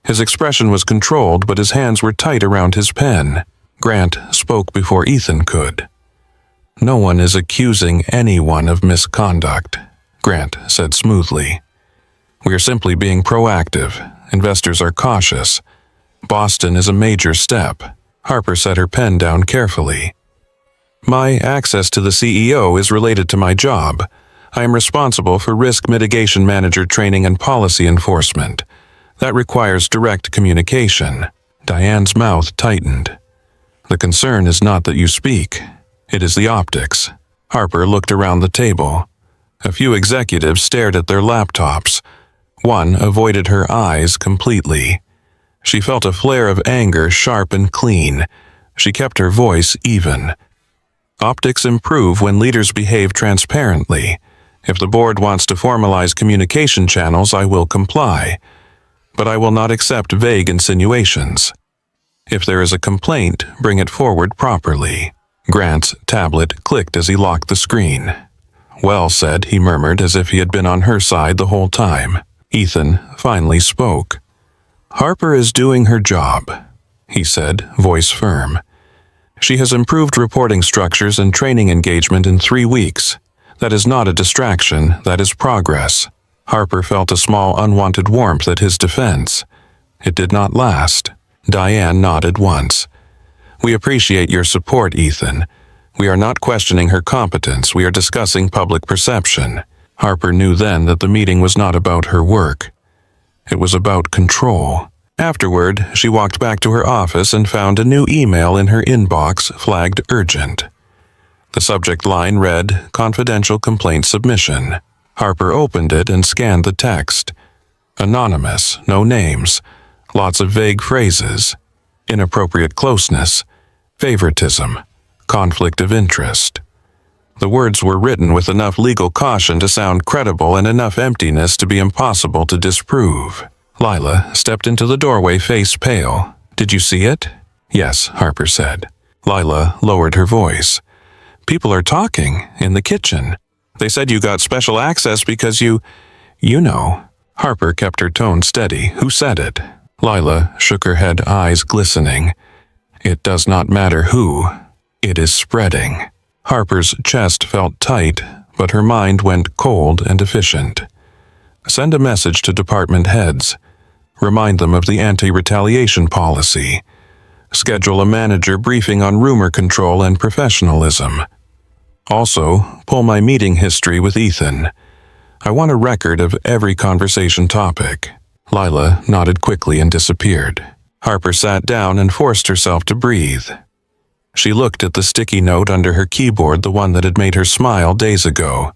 His expression was controlled, but his hands were tight around his pen. Grant spoke before Ethan could. No one is accusing anyone of misconduct, Grant said smoothly. We are simply being proactive. Investors are cautious. Boston is a major step. Harper set her pen down carefully. My access to the CEO is related to my job. I am responsible for risk mitigation manager training and policy enforcement. That requires direct communication. Diane's mouth tightened. The concern is not that you speak. It is the optics. Harper looked around the table. A few executives stared at their laptops. One avoided her eyes completely. She felt a flare of anger, sharp and clean. She kept her voice even. Optics improve when leaders behave transparently. If the board wants to formalize communication channels, I will comply. But I will not accept vague insinuations. If there is a complaint, bring it forward properly. Grant's tablet clicked as he locked the screen. Well said, he murmured as if he had been on her side the whole time. Ethan finally spoke. Harper is doing her job, he said, voice firm. She has improved reporting structures and training engagement in 3 weeks. That is not a distraction, that is progress. Harper felt a small unwanted warmth at his defense. It did not last. Diane nodded once. We appreciate your support, Ethan. We are not questioning her competence, we are discussing public perception. Harper knew then that the meeting was not about her work. It was about control. Afterward, she walked back to her office and found a new email in her inbox flagged urgent. The subject line read, Confidential Complaint Submission. Harper opened it and scanned the text. Anonymous, no names, lots of vague phrases, inappropriate closeness, favoritism, conflict of interest. The words were written with enough legal caution to sound credible and enough emptiness to be impossible to disprove. Lila stepped into the doorway, face pale. Did you see it? Yes, Harper said. Lila lowered her voice. People are talking in the kitchen. They said you got special access because you know. Harper kept her tone steady. Who said it? Lila shook her head, eyes glistening. It does not matter who. It is spreading. Harper's chest felt tight, but her mind went cold and efficient. Send a message to department heads. Remind them of the anti-retaliation policy. Schedule a manager briefing on rumor control and professionalism. Also, pull my meeting history with Ethan. I want a record of every conversation topic. Lila nodded quickly and disappeared. Harper sat down and forced herself to breathe. She looked at the sticky note under her keyboard, the one that had made her smile days ago.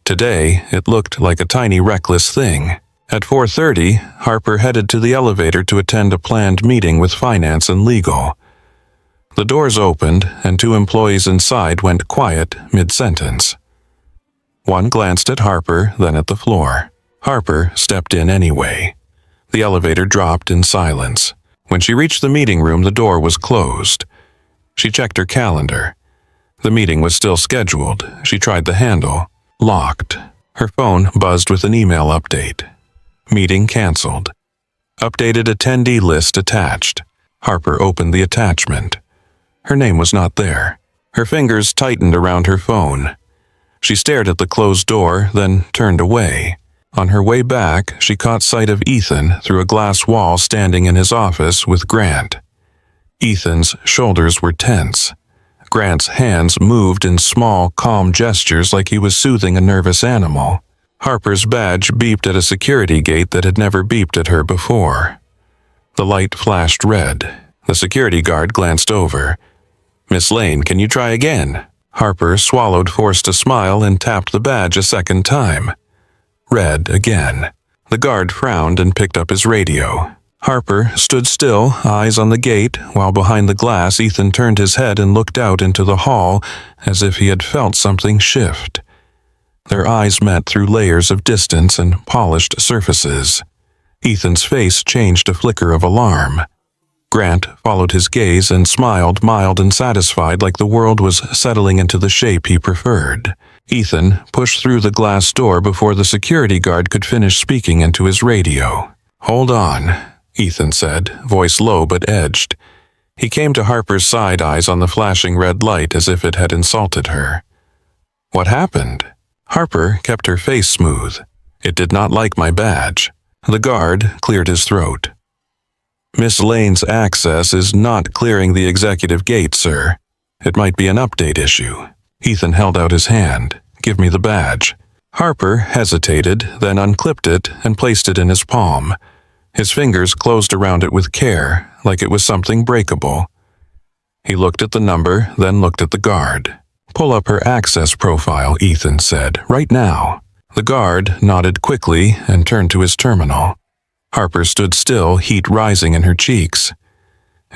Today, it looked like a tiny reckless thing. At 4:30, Harper headed to the elevator to attend a planned meeting with finance and legal. The doors opened, and 2 employees inside went quiet mid-sentence. One glanced at Harper, then at the floor. Harper stepped in anyway. The elevator dropped in silence. When she reached the meeting room, the door was closed. She checked her calendar. The meeting was still scheduled. She tried the handle. Locked. Her phone buzzed with an email update. Meeting canceled. Updated attendee list attached. Harper opened the attachment. Her name was not there. Her fingers tightened around her phone. She stared at the closed door, then turned away. On her way back, she caught sight of Ethan through a glass wall standing in his office with Grant. Ethan's shoulders were tense. Grant's hands moved in small, calm gestures like he was soothing a nervous animal. Harper's badge beeped at a security gate that had never beeped at her before. The light flashed red. The security guard glanced over. Miss Lane, can you try again? Harper swallowed, forced a smile, and tapped the badge a second time. Red again. The guard frowned and picked up his radio. Harper stood still, eyes on the gate, while behind the glass Ethan turned his head and looked out into the hall as if he had felt something shift. Their eyes met through layers of distance and polished surfaces. Ethan's face changed a flicker of alarm. Grant followed his gaze and smiled, mild and satisfied, like the world was settling into the shape he preferred. Ethan pushed through the glass door before the security guard could finish speaking into his radio. Hold on, Ethan said, voice low but edged. He came to Harper's side, eyes on the flashing red light as if it had insulted her. What happened? Harper kept her face smooth. It did not like my badge. The guard cleared his throat. Miss Lane's access is not clearing the executive gate, sir. It might be an update issue. Ethan held out his hand. Give me the badge. Harper hesitated, then unclipped it and placed it in his palm. His fingers closed around it with care, like it was something breakable. He looked at the number, then looked at the guard. "Pull up her access profile," Ethan said, "right now." The guard nodded quickly and turned to his terminal. Harper stood still, heat rising in her cheeks.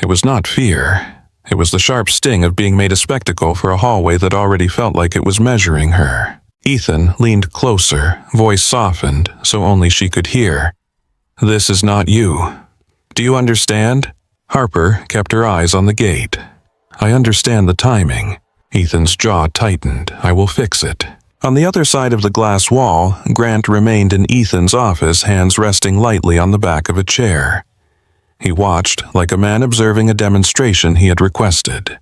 It was not fear. It was the sharp sting of being made a spectacle for a hallway that already felt like it was measuring her. Ethan leaned closer, voice softened so only she could hear. "This is not you. Do you understand?" Harper kept her eyes on the gate. "I understand the timing." Ethan's jaw tightened. "I will fix it." On the other side of the glass wall, Grant remained in Ethan's office, hands resting lightly on the back of a chair. He watched like a man observing a demonstration he had requested.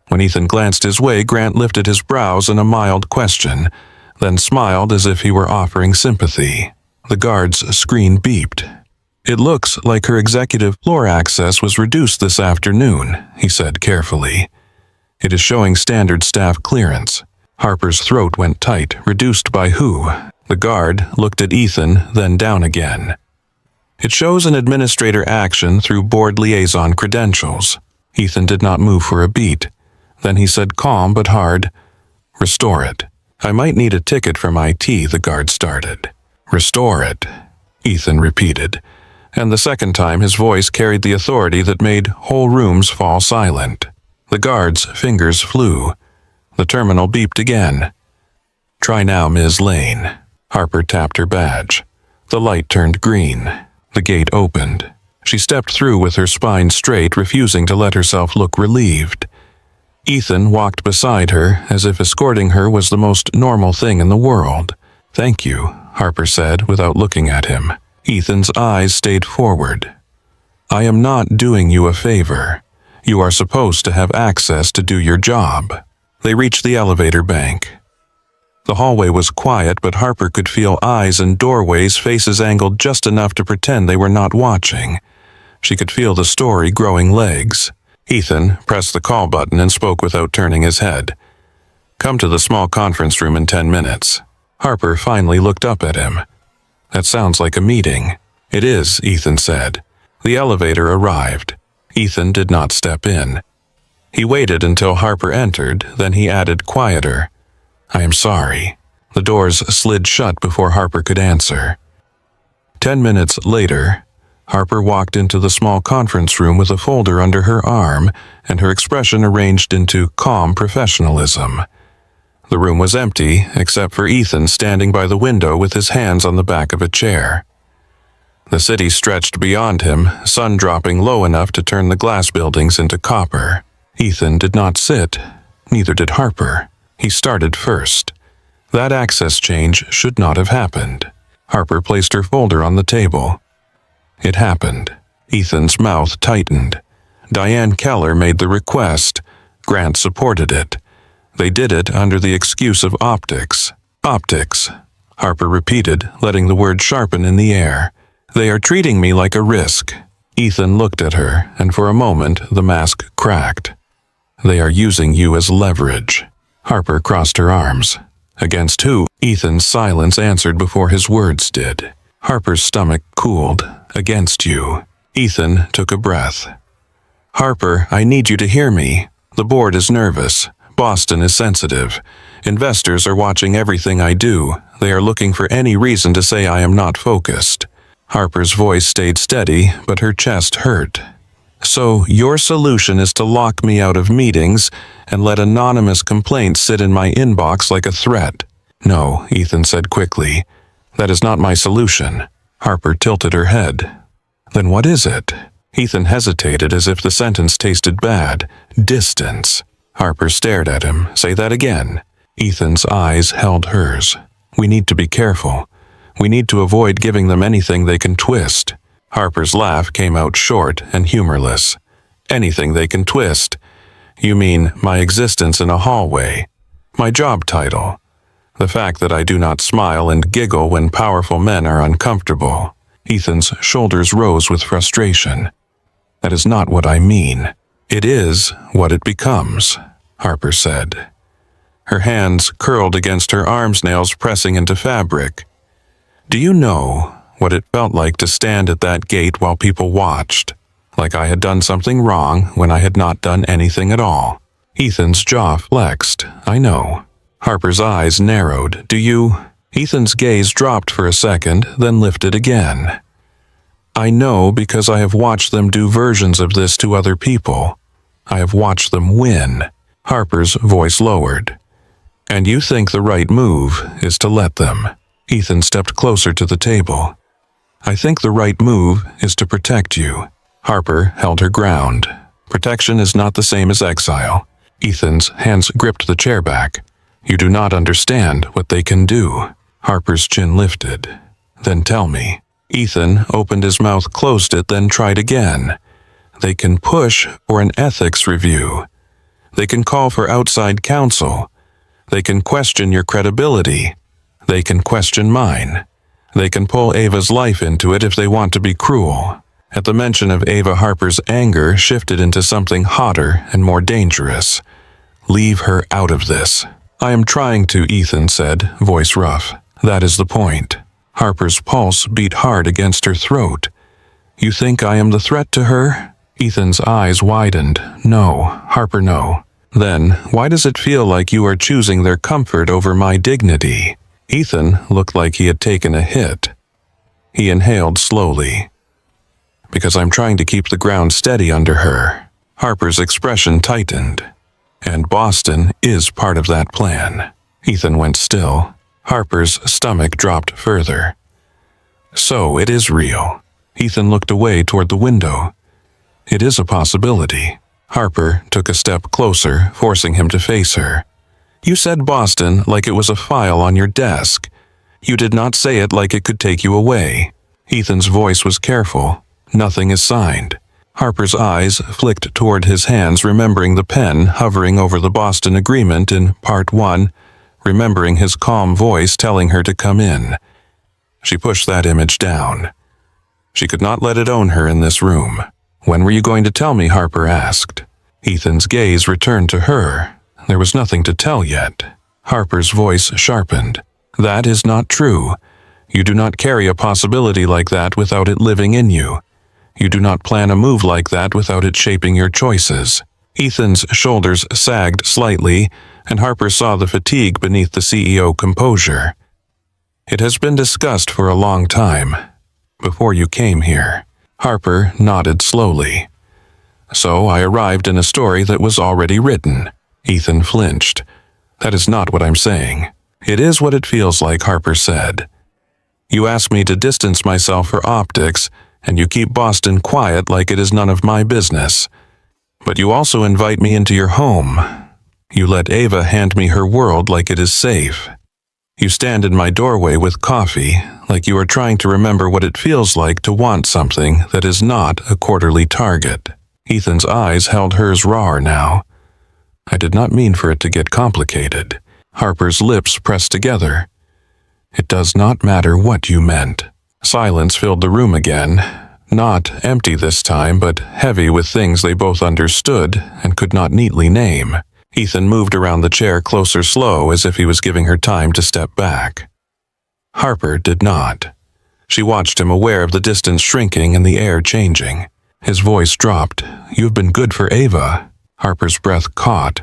When Ethan glanced his way, Grant lifted his brows in a mild question, then smiled as if he were offering sympathy. The guard's screen beeped. "It looks like her executive floor access was reduced this afternoon," he said carefully. "It is showing standard staff clearance." Harper's throat went tight. "Reduced by who?" The guard looked at Ethan, then down again. "It shows an administrator action through board liaison credentials." Ethan did not move for a beat. Then he said calm but hard, "Restore it." "I might need a ticket from IT," the guard started. "Restore it," Ethan repeated, and the second time his voice carried the authority that made whole rooms fall silent. The guard's fingers flew. The terminal beeped again. "Try now, Ms. Lane." Harper tapped her badge. The light turned green. The gate opened. She stepped through with her spine straight, refusing to let herself look relieved. Ethan walked beside her, as if escorting her was the most normal thing in the world. "Thank you," Harper said, without looking at him. Ethan's eyes stayed forward. "I am not doing you a favor. You are supposed to have access to do your job." They reached the elevator bank. The hallway was quiet, but Harper could feel eyes in doorways, faces angled just enough to pretend they were not watching. She could feel the story growing legs. Ethan pressed the call button and spoke without turning his head. "Come to the small conference room in 10 minutes. Harper finally looked up at him. "That sounds like a meeting." "It is," Ethan said. The elevator arrived. Ethan did not step in. He waited until Harper entered, then he added quieter, "I am sorry." The doors slid shut before Harper could answer. 10 minutes later, Harper walked into the small conference room with a folder under her arm and her expression arranged into calm professionalism. The room was empty, except for Ethan standing by the window with his hands on the back of a chair. The city stretched beyond him, sun dropping low enough to turn the glass buildings into copper. Ethan did not sit, neither did Harper. He started first. That access change should not have happened. Harper placed her folder on the table. It happened. Ethan's mouth tightened. Diane Keller made the request. Grant supported it. They did it under the excuse of optics. "Optics," Harper repeated, letting the word sharpen in the air. "They are treating me like a risk." Ethan looked at her, and for a moment the mask cracked. "They are using you as leverage." Harper crossed her arms. "Against who?" Ethan's silence answered before his words did. Harper's stomach cooled. "Against you." Ethan took a breath. "Harper, I need you to hear me. The board is nervous. Boston is sensitive. Investors are watching everything I do. They are looking for any reason to say I am not focused." Harper's voice stayed steady, but her chest hurt. "So your solution is to lock me out of meetings and let anonymous complaints sit in my inbox like a threat?" "No," Ethan said quickly. "That is not my solution." Harper tilted her head. "Then what is it?" Ethan hesitated as if the sentence tasted bad. "Distance." Harper stared at him. "Say that again." Ethan's eyes held hers. "We need to be careful. We need to avoid giving them anything they can twist." Harper's laugh came out short and humorless. "Anything they can twist? You mean my existence in a hallway? My job title? The fact that I do not smile and giggle when powerful men are uncomfortable?" Ethan's shoulders rose with frustration. "That is not what I mean." "It is what it becomes," Harper said. Her hands curled against her arms, nails pressing into fabric. "Do you know what it felt like to stand at that gate while people watched, like I had done something wrong when I had not done anything at all? Ethan's jaw flexed. I know. Harper's eyes narrowed. Do you? Ethan's gaze dropped for a second, then lifted again. I know because I have watched them do versions of this to other people. I have watched them win. Harper's voice lowered. And you think the right move is to let them. Ethan stepped closer to the table. I think the right move is to protect you. Harper held her ground. Protection is not the same as exile. Ethan's hands gripped the chair back. You do not understand what they can do. Harper's chin lifted. Then tell me. Ethan opened his mouth, closed it, then tried again. They can push for an ethics review. They can call for outside counsel. They can question your credibility. They can question mine. They can pull Ava's life into it if they want to be cruel. At the mention of Ava, Harper's anger shifted into something hotter and more dangerous. Leave her out of this. I am trying to, Ethan said, voice rough. That is the point. Harper's pulse beat hard against her throat. You think I am the threat to her? Ethan's eyes widened. No, Harper, no. Then, why does it feel like you are choosing their comfort over my dignity? Ethan looked like he had taken a hit. He inhaled slowly. Because I'm trying to keep the ground steady under her. Harper's expression tightened. And Boston is part of that plan. Ethan went still. Harper's stomach dropped further. So it is real. Ethan looked away toward the window. It is a possibility. Harper took a step closer, forcing him to face her. You said Boston like it was a file on your desk. You did not say it like it could take you away. Ethan's voice was careful. Nothing is signed. Harper's eyes flicked toward his hands, remembering the pen hovering over the Boston Agreement in Part 1, remembering his calm voice telling her to come in. She pushed that image down. She could not let it own her in this room. When were you going to tell me? Harper asked. Ethan's gaze returned to her. There was nothing to tell yet. Harper's voice sharpened. That is not true. You do not carry a possibility like that without it living in you. You do not plan a move like that without it shaping your choices. Ethan's shoulders sagged slightly, and Harper saw the fatigue beneath the CEO composure. It has been discussed for a long time. Before you came here. Harper nodded slowly. So I arrived in a story that was already written. Ethan flinched. That is not what I'm saying. It is what it feels like, Harper said. You ask me to distance myself for optics, and you keep Boston quiet like it is none of my business. But you also invite me into your home. You let Ava hand me her world like it is safe. You stand in my doorway with coffee, like you are trying to remember what it feels like to want something that is not a quarterly target. Ethan's eyes held hers raw now. I did not mean for it to get complicated. Harper's lips pressed together. It does not matter what you meant. Silence filled the room again, not empty this time, but heavy with things they both understood and could not neatly name. Ethan moved around the chair closer, slow, as if he was giving her time to step back. Harper did not. She watched him, aware of the distance shrinking and the air changing. His voice dropped. You've been good for Ava. Harper's breath caught.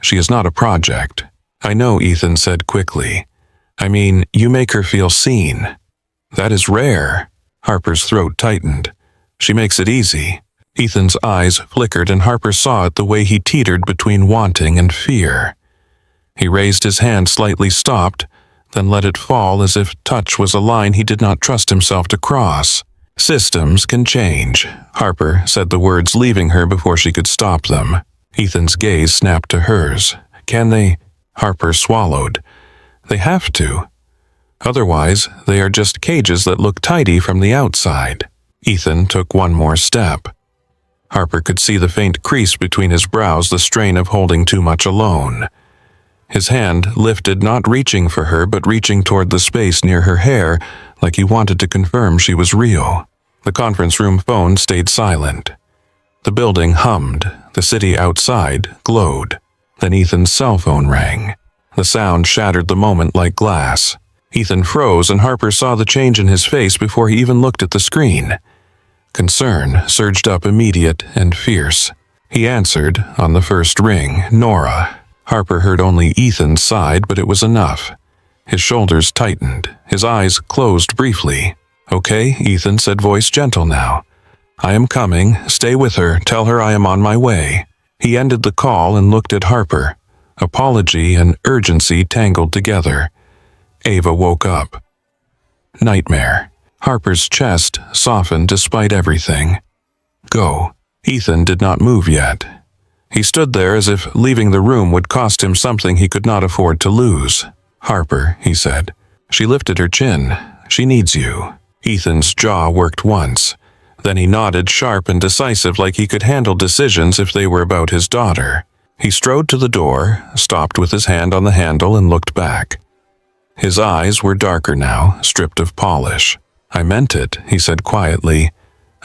She is not a project. I know, Ethan said quickly. I mean, you make her feel seen. That is rare. Harper's throat tightened. She makes it easy. Ethan's eyes flickered, and Harper saw it the way he teetered between wanting and fear. He raised his hand, slightly stopped, then let it fall as if touch was a line he did not trust himself to cross. Systems can change. Harper said the words, leaving her before she could stop them. Ethan's gaze snapped to hers. Can they? Harper swallowed. They have to. Otherwise, they are just cages that look tidy from the outside. Ethan took one more step. Harper could see the faint crease between his brows, the strain of holding too much alone. His hand lifted, not reaching for her, but reaching toward the space near her hair, like he wanted to confirm she was real. The conference room phone stayed silent. The building hummed. The city outside glowed. Then Ethan's cell phone rang. The sound shattered the moment like glass. Ethan froze, and Harper saw the change in his face before he even looked at the screen. Concern surged up, immediate and fierce. He answered on the first ring, Nora. Harper heard only Ethan's side, but it was enough. His shoulders tightened. His eyes closed briefly. Okay, Ethan said, voice gentle now. I am coming. Stay with her. Tell her I am on my way. He ended the call and looked at Harper. Apology and urgency tangled together. Ava woke up. Nightmare. Harper's chest softened despite everything. Go. Ethan did not move yet. He stood there as if leaving the room would cost him something he could not afford to lose. Harper, he said. She lifted her chin. She needs you. Ethan's jaw worked once. Then he nodded, sharp and decisive, like he could handle decisions if they were about his daughter. He strode to the door, stopped with his hand on the handle, and looked back. His eyes were darker now, stripped of polish. I meant it, he said quietly,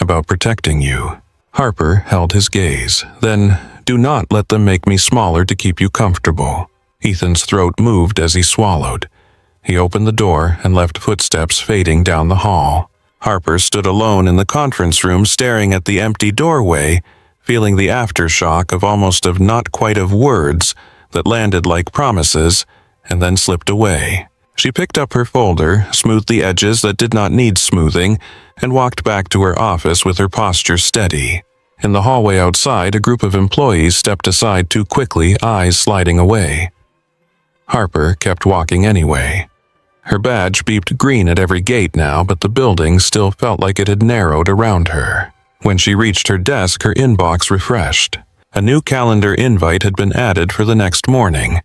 about protecting you. Harper held his gaze. Then, do not let them make me smaller to keep you comfortable. Ethan's throat moved as he swallowed. He opened the door and left footsteps fading down the hall. Harper stood alone in the conference room, staring at the empty doorway, feeling the aftershock of almost of not quite of words that landed like promises and then slipped away. She picked up her folder, smoothed the edges that did not need smoothing, and walked back to her office with her posture steady. In the hallway outside, a group of employees stepped aside too quickly, eyes sliding away. Harper kept walking anyway. Her badge beeped green at every gate now, but the building still felt like it had narrowed around her. When she reached her desk, her inbox refreshed. A new calendar invite had been added for the next morning.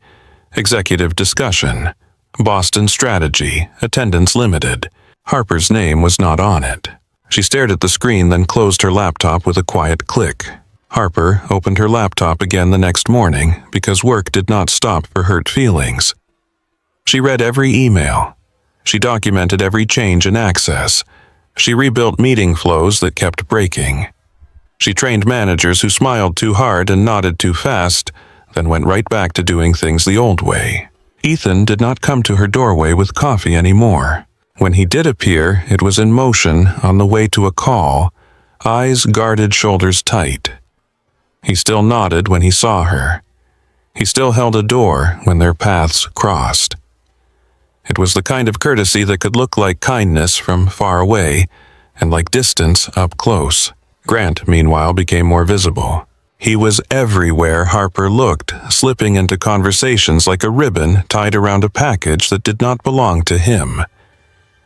Executive discussion. Boston strategy. Attendance limited. Harper's name was not on it. She stared at the screen, then closed her laptop with a quiet click. Harper opened her laptop again the next morning because work did not stop for hurt feelings. She read every email. She documented every change in access. She rebuilt meeting flows that kept breaking. She trained managers who smiled too hard and nodded too fast, then went right back to doing things the old way. Ethan did not come to her doorway with coffee anymore. When he did appear, it was in motion on the way to a call, eyes guarded, shoulders tight. He still nodded when he saw her. He still held a door when their paths crossed. It was the kind of courtesy that could look like kindness from far away and like distance up close. Grant, meanwhile, became more visible. He was everywhere Harper looked, slipping into conversations like a ribbon tied around a package that did not belong to him.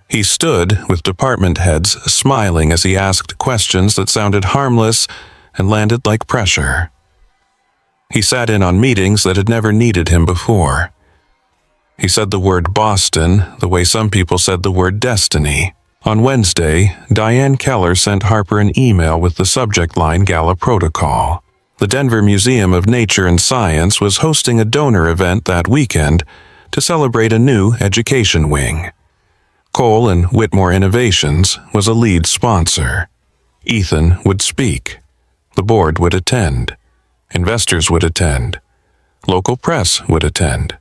He stood with department heads, smiling as he asked questions that sounded harmless and landed like pressure. He sat in on meetings that had never needed him before. He said the word Boston the way some people said the word destiny. On Wednesday, Diane Keller sent Harper an email with the subject line Gala Protocol. The Denver Museum of Nature and Science was hosting a donor event that weekend to celebrate a new education wing. Cole and Whitmore Innovations was a lead sponsor. Ethan would speak. The board would attend. Investors would attend. Local press would attend.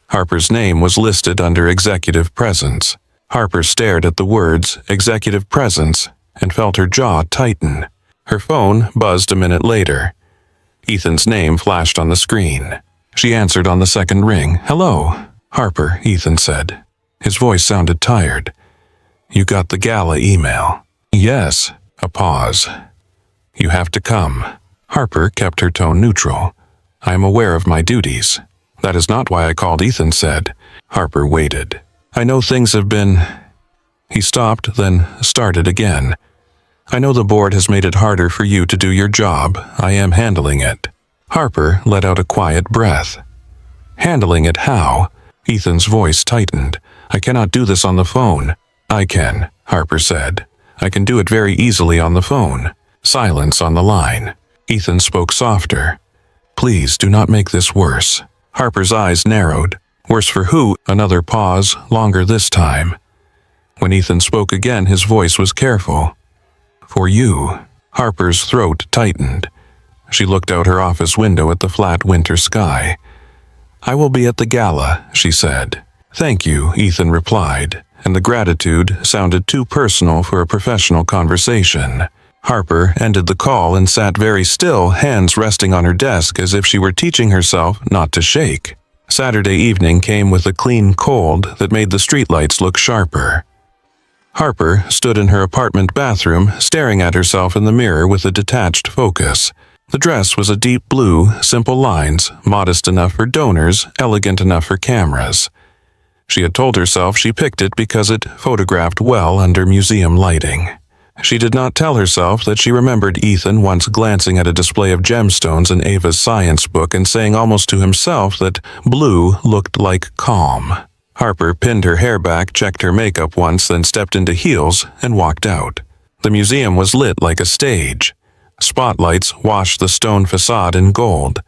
Harper's name was listed under executive presence. Harper stared at the words executive presence and felt her jaw tighten. Her phone buzzed a minute later. Ethan's name flashed on the screen. She answered on the second ring. Hello, Harper, Ethan said. His voice sounded tired. You got the Gala email? Yes. A pause. You have to come. Harper kept her tone neutral. I am aware of my duties. That is not why I called, Ethan said. Harper waited. I know things have been... He stopped, then started again. I know the board has made it harder for you to do your job. I am handling it. Harper let out a quiet breath. Handling it how? Ethan's voice tightened. I cannot do this on the phone. I can, Harper said. I can do it very easily on the phone. Silence on the line. Ethan spoke softer. Please do not make this worse. Harper's eyes narrowed. Worse for who? Another pause, longer this time. When Ethan spoke again, his voice was careful. For you. Harper's throat tightened. She looked out her office window at the flat winter sky. I will be at the gala, she said. Thank you, Ethan replied, and the gratitude sounded too personal for a professional conversation. Harper ended the call and sat very still, hands resting on her desk as if she were teaching herself not to shake. Saturday evening came with a clean cold that made the streetlights look sharper. Harper stood in her apartment bathroom, staring at herself in the mirror with a detached focus. The dress was a deep blue, simple lines, modest enough for donors, elegant enough for cameras. She had told herself she picked it because it photographed well under museum lighting. She did not tell herself that she remembered Ethan once glancing at a display of gemstones in Ava's science book and saying almost to himself that blue looked like calm. Harper pinned her hair back, checked her makeup once, then stepped into heels and walked out. The museum was lit like a stage. Spotlights washed the stone facade in gold.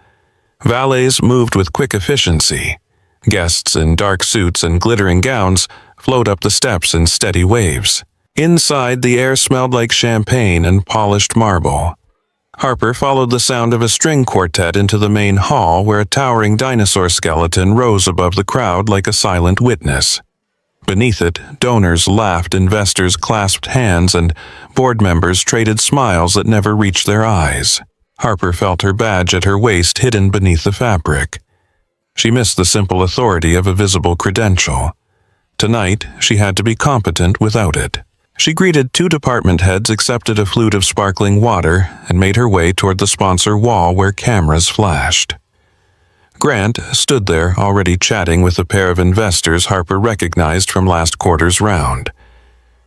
Valets moved with quick efficiency. Guests in dark suits and glittering gowns flowed up the steps in steady waves. Inside, the air smelled like champagne and polished marble. Harper followed the sound of a string quartet into the main hall where a towering dinosaur skeleton rose above the crowd like a silent witness. Beneath it, donors laughed, investors clasped hands, and board members traded smiles that never reached their eyes. Harper felt her badge at her waist hidden beneath the fabric. She missed the simple authority of a visible credential. Tonight, she had to be competent without it. She greeted 2 department heads, accepted a flute of sparkling water, and made her way toward the sponsor wall where cameras flashed. Grant stood there, already chatting with a pair of investors Harper recognized from last quarter's round.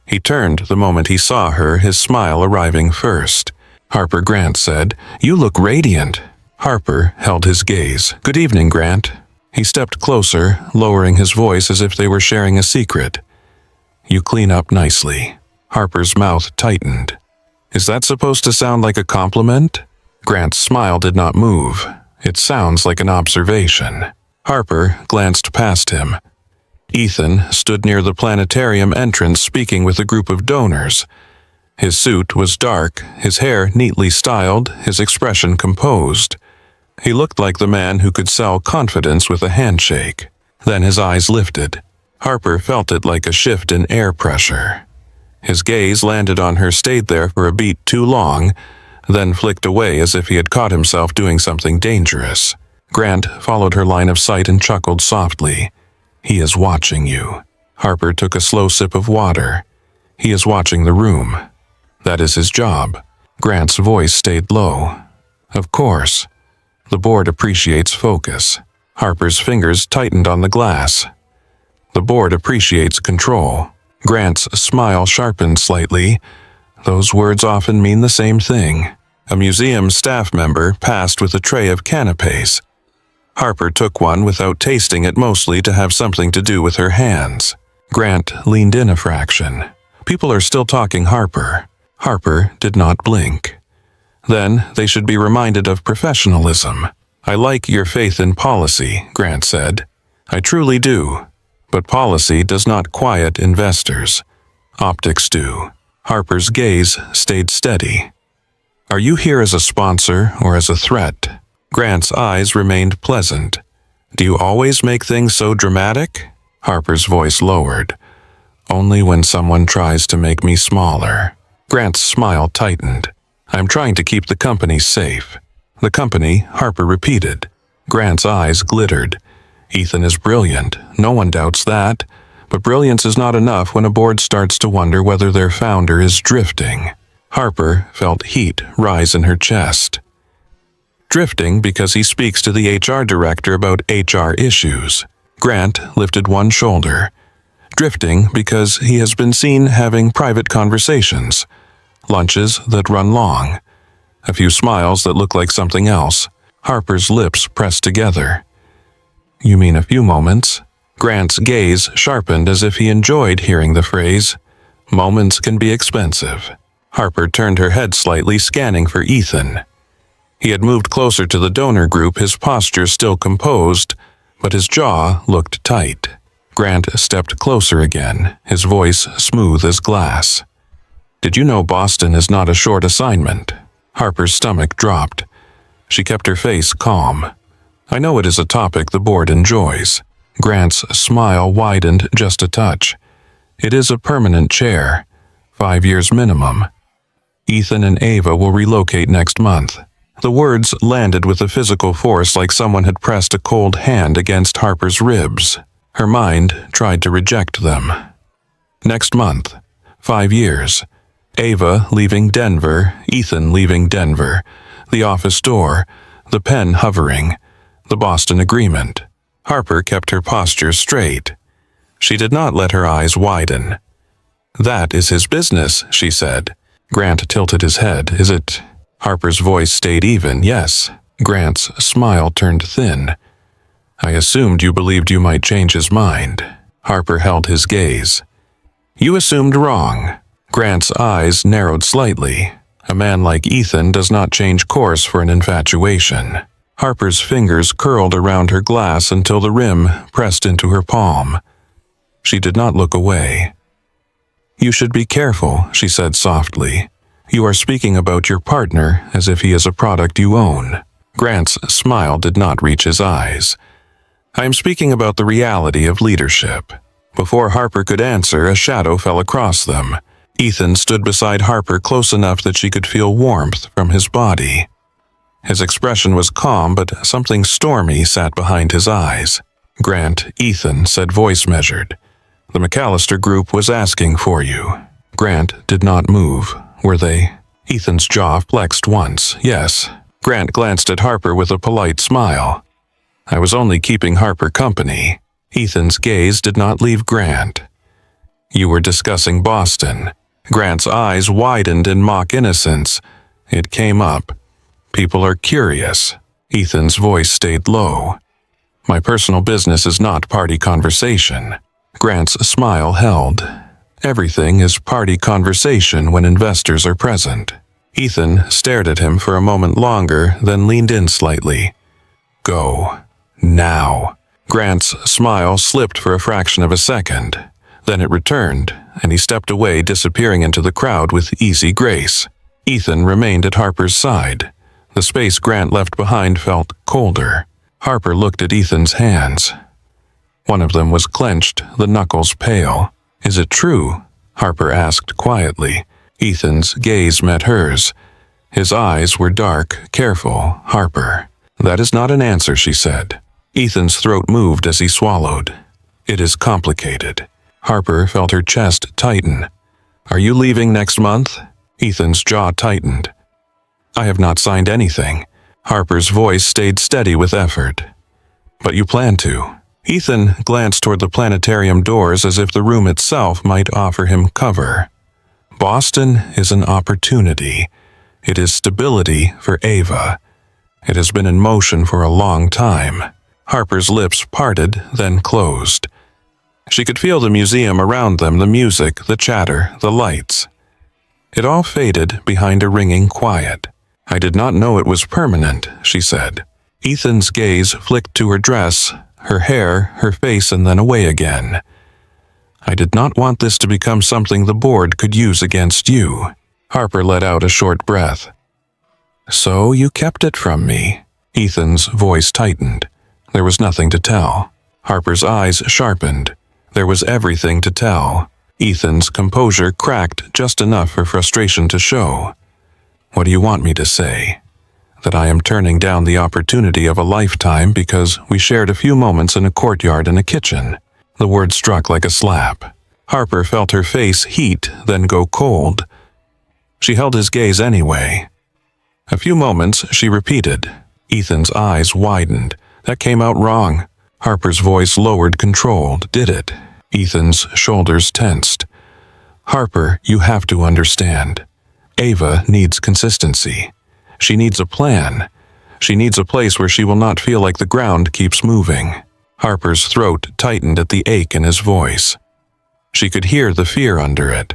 He turned the moment he saw her, his smile arriving first. "Harper," Grant said, "you look radiant." Harper held his gaze. "Good evening, Grant." He stepped closer, lowering his voice as if they were sharing a secret. "You clean up nicely." Harper's mouth tightened. "Is that supposed to sound like a compliment?" Grant's smile did not move. "It sounds like an observation." Harper glanced past him. Ethan stood near the planetarium entrance speaking with a group of donors. His suit was dark, his hair neatly styled, his expression composed. He looked like the man who could sell confidence with a handshake. Then his eyes lifted. Harper felt it like a shift in air pressure. His gaze landed on her, stayed there for a beat too long, then flicked away as if he had caught himself doing something dangerous. Grant followed her line of sight and chuckled softly. "He is watching you." Harper took a slow sip of water. "He is watching the room. That is his job." Grant's voice stayed low. "Of course. The board appreciates focus." Harper's fingers tightened on the glass. "The board appreciates control." Grant's smile sharpened slightly. Those words often mean the same thing. A museum staff member passed with a tray of canapes. Harper took one without tasting it, mostly to have something to do with her hands. Grant leaned in a fraction. "People are still talking, Harper." Harper did not blink. "Then they should be reminded of professionalism." "I like your faith in policy," Grant said. "I truly do. But policy does not quiet investors. Optics do." Harper's gaze stayed steady. "Are you here as a sponsor or as a threat?" Grant's eyes remained pleasant. "Do you always make things so dramatic?" Harper's voice lowered. "Only when someone tries to make me smaller." Grant's smile tightened. "I'm trying to keep the company safe." "The company," Harper repeated. Grant's eyes glittered. "Ethan is brilliant, no one doubts that. But brilliance is not enough when a board starts to wonder whether their founder is drifting." Harper felt heat rise in her chest. "Drifting because he speaks to the HR director about HR issues." Grant lifted one shoulder. "Drifting because he has been seen having private conversations. Lunches that run long. A few smiles that look like something else." Harper's lips pressed together. "You mean a few moments?" Grant's gaze sharpened as if he enjoyed hearing the phrase. "Moments can be expensive." Harper turned her head slightly, scanning for Ethan. He had moved closer to the donor group, his posture still composed, but his jaw looked tight. Grant stepped closer again, his voice smooth as glass. "Did you know Boston is not a short assignment?" Harper's stomach dropped. She kept her face calm. "I know it is a topic the board enjoys." Grant's smile widened just a touch. "It is a permanent chair, 5 years minimum." Ethan and Ava will relocate next month. The words landed with a physical force like someone had pressed a cold hand against Harper's ribs. Her mind tried to reject them. Next month. 5 years. Ava leaving Denver, Ethan leaving Denver, the office door, the pen hovering, the Boston agreement. Harper kept her posture straight. She did not let her eyes widen. "That is his business," she said. Grant tilted his head. "Is it?" Harper's voice stayed even. "Yes." Grant's smile turned thin. "I assumed you believed you might change his mind." Harper held his gaze. "You assumed wrong." Grant's eyes narrowed slightly. A man like Ethan does not change course for an infatuation. Harper's fingers curled around her glass until the rim pressed into her palm. She did not look away. "You should be careful," she said softly. "You are speaking about your partner as if he is a product you own." Grant's smile did not reach his eyes. "I am speaking about the reality of leadership." Before Harper could answer, a shadow fell across them. Ethan stood beside Harper close enough that she could feel warmth from his body. His expression was calm, but something stormy sat behind his eyes. "Grant," Ethan said, voice measured. "The McAllister group was asking for you." Grant did not move. "Were they?" Ethan's jaw flexed once. "Yes." Grant glanced at Harper with a polite smile. "I was only keeping Harper company." Ethan's gaze did not leave Grant. "You were discussing Boston." Grant's eyes widened in mock innocence. It came up. "People are curious." Ethan's voice stayed low. "My personal business is not party conversation." Grant's smile held. "Everything is party conversation when investors are present." Ethan stared at him for a moment longer, then leaned in slightly. "Go. Now." Grant's smile slipped for a fraction of a second. Then it returned, and he stepped away, disappearing into the crowd with easy grace. Ethan remained at Harper's side. The space Grant left behind felt colder. Harper looked at Ethan's hands. One of them was clenched, the knuckles pale. "Is it true?" Harper asked quietly. Ethan's gaze met hers. His eyes were dark, careful. "Harper." "That is not an answer," she said. Ethan's throat moved as he swallowed. "It is complicated." Harper felt her chest tighten. "Are you leaving next month?" Ethan's jaw tightened. "I have not signed anything." Harper's voice stayed steady with effort. "But you plan to." Ethan glanced toward the planetarium doors as if the room itself might offer him cover. "Boston is an opportunity. It is stability for Ava. It has been in motion for a long time." Harper's lips parted, then closed. She could feel the museum around them, the music, the chatter, the lights. It all faded behind a ringing quiet. "I did not know it was permanent," she said. Ethan's gaze flicked to her dress, her hair, her face, and then away again. "I did not want this to become something the board could use against you." Harper let out a short breath. "So you kept it from me." Ethan's voice tightened. There was nothing to tell. Harper's eyes sharpened. There was everything to tell. Ethan's composure cracked just enough for frustration to show. "What do you want me to say? That I am turning down the opportunity of a lifetime because we shared a few moments in a courtyard and a kitchen?" The word struck like a slap. Harper felt her face heat, then go cold. She held his gaze anyway. A few moments, she repeated. Ethan's eyes widened. "That came out wrong." Harper's voice lowered, controlled. "Did it?" Ethan's shoulders tensed. "Harper, you have to understand. Ava needs consistency. She needs a plan. She needs a place where she will not feel like the ground keeps moving." Harper's throat tightened at the ache in his voice. She could hear the fear under it.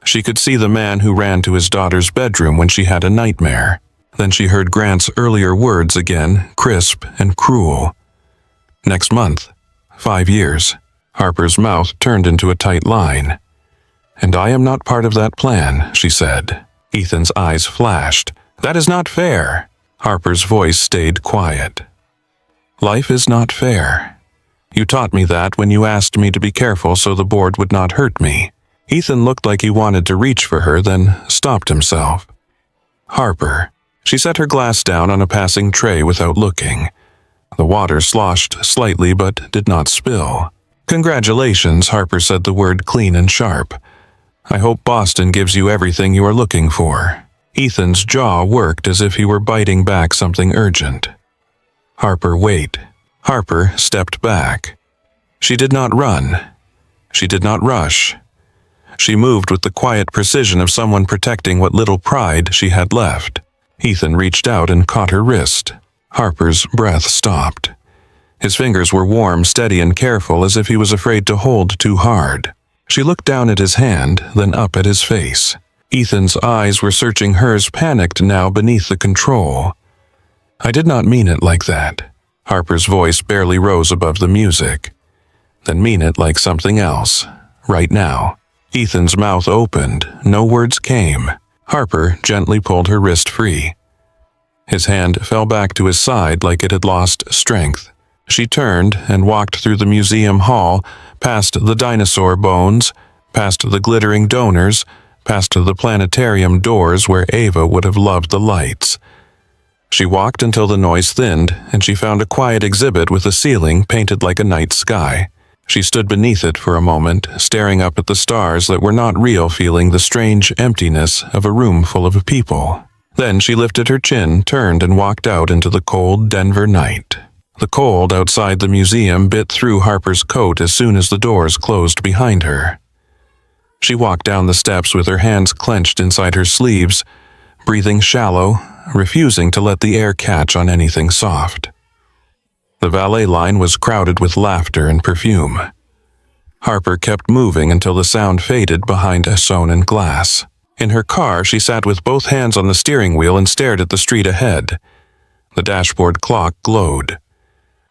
She could see the man who ran to his daughter's bedroom when she had a nightmare. Then she heard Grant's earlier words again, crisp and cruel. "Next month. 5 years." Harper's mouth turned into a tight line. "And I am not part of that plan," she said. Ethan's eyes flashed. "That is not fair." Harper's voice stayed quiet. "Life is not fair. You taught me that when you asked me to be careful so the board would not hurt me." Ethan looked like he wanted to reach for her, then stopped himself. Harper. She set her glass down on a passing tray without looking. The water sloshed slightly but did not spill. "Congratulations," Harper said the word clean and sharp. "I hope Boston gives you everything you are looking for." Ethan's jaw worked as if he were biting back something urgent. "Harper, wait." Harper stepped back. She did not run. She did not rush. She moved with the quiet precision of someone protecting what little pride she had left. Ethan reached out and caught her wrist. Harper's breath stopped. His fingers were warm, steady, and careful, as if he was afraid to hold too hard. She looked down at his hand, then up at his face. Ethan's eyes were searching hers, panicked now beneath the control. "I did not mean it like that." Harper's voice barely rose above the music. "Then mean it like something else. Right now." Ethan's mouth opened. No words came. Harper gently pulled her wrist free. His hand fell back to his side like it had lost strength. She turned and walked through the museum hall, past the dinosaur bones, past the glittering donors, past the planetarium doors where Ava would have loved the lights. She walked until the noise thinned, and she found a quiet exhibit with a ceiling painted like a night sky. She stood beneath it for a moment, staring up at the stars that were not real, feeling the strange emptiness of a room full of people. Then she lifted her chin, turned, and walked out into the cold Denver night. The cold outside the museum bit through Harper's coat as soon as the doors closed behind her. She walked down the steps with her hands clenched inside her sleeves, breathing shallow, refusing to let the air catch on anything soft. The valet line was crowded with laughter and perfume. Harper kept moving until the sound faded behind a sawn-in glass. In her car, she sat with both hands on the steering wheel and stared at the street ahead. The dashboard clock glowed.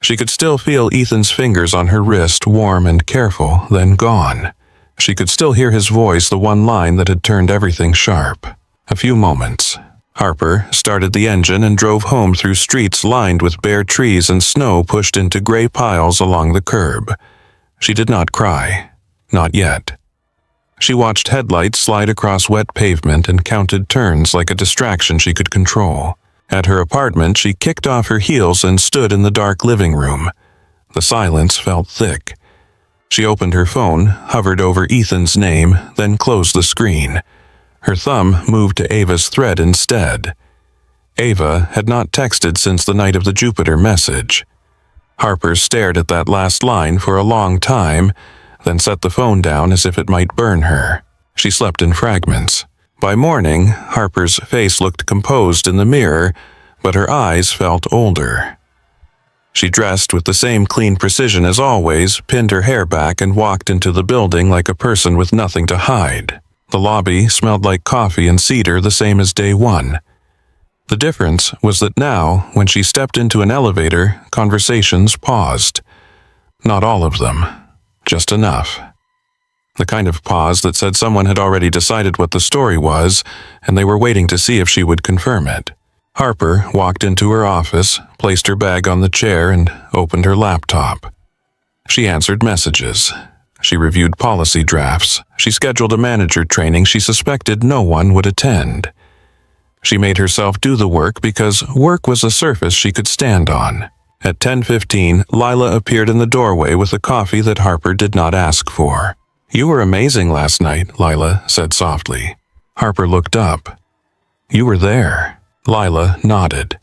She could still feel Ethan's fingers on her wrist, warm and careful, then gone. She could still hear his voice, the one line that had turned everything sharp. A few moments. Harper started the engine and drove home through streets lined with bare trees and snow pushed into gray piles along the curb. She did not cry. Not yet. She watched headlights slide across wet pavement and counted turns like a distraction she could control. At her apartment, she kicked off her heels and stood in the dark living room. The silence felt thick. She opened her phone, hovered over Ethan's name, then closed the screen. Her thumb moved to Ava's thread instead. Ava had not texted since the night of the Jupiter message. Harper stared at that last line for a long time, then set the phone down as if it might burn her. She slept in fragments. By morning, Harper's face looked composed in the mirror, but her eyes felt older. She dressed with the same clean precision as always, pinned her hair back, and walked into the building like a person with nothing to hide. The lobby smelled like coffee and cedar, the same as day one. The difference was that now, when she stepped into an elevator, conversations paused. Not all of them, just enough. The kind of pause that said someone had already decided what the story was, and they were waiting to see if she would confirm it. Harper walked into her office, placed her bag on the chair, and opened her laptop. She answered messages. She reviewed policy drafts. She scheduled a manager training she suspected no one would attend. She made herself do the work because work was a surface she could stand on. At 10:15, Lila appeared in the doorway with a coffee that Harper did not ask for. "You were amazing last night," Lila said softly. Harper looked up. "You were there." Lila nodded.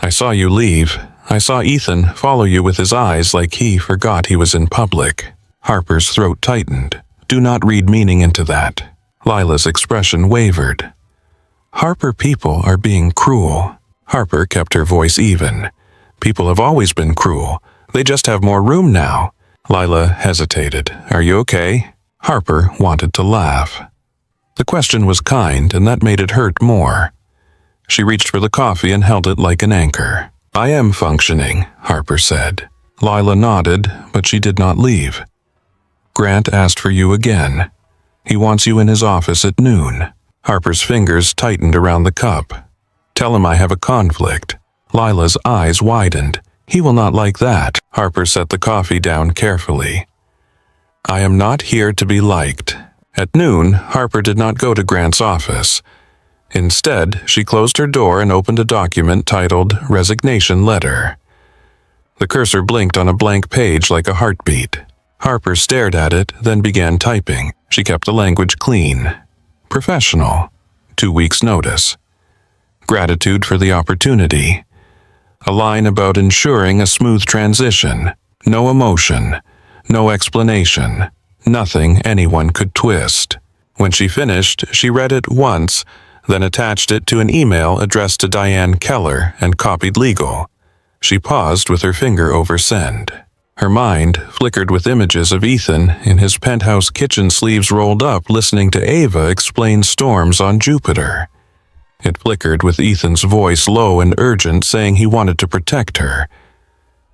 "I saw you leave. I saw Ethan follow you with his eyes like he forgot he was in public." Harper's throat tightened. "Do not read meaning into that." Lila's expression wavered. "Harper, people are being cruel." Harper kept her voice even. "People have always been cruel. They just have more room now." Lila hesitated. "Are you okay?" Harper wanted to laugh. The question was kind, and that made it hurt more. She reached for the coffee and held it like an anchor. "I am functioning," Harper said. Lila nodded, but she did not leave. "Grant asked for you again. He wants you in his office at noon." Harper's fingers tightened around the cup. "Tell him I have a conflict." Lila's eyes widened. "He will not like that." Harper set the coffee down carefully. "I am not here to be liked, At noon, Harper did not go to Grant's office. Instead, she closed her door and opened a document titled Resignation Letter. The cursor blinked on a blank page like a heartbeat. Harper stared at it, then began typing. She kept the language clean. Professional. 2 weeks' notice. Gratitude for the opportunity. A line about ensuring a smooth transition. No emotion. No explanation. Nothing anyone could twist. When she finished, she read it once, then attached it to an email addressed to Diane Keller and copied legal. She paused with her finger over send. Her mind flickered with images of Ethan in his penthouse kitchen, sleeves rolled up, listening to Ava explain storms on Jupiter. It flickered with Ethan's voice, low and urgent, saying he wanted to protect her.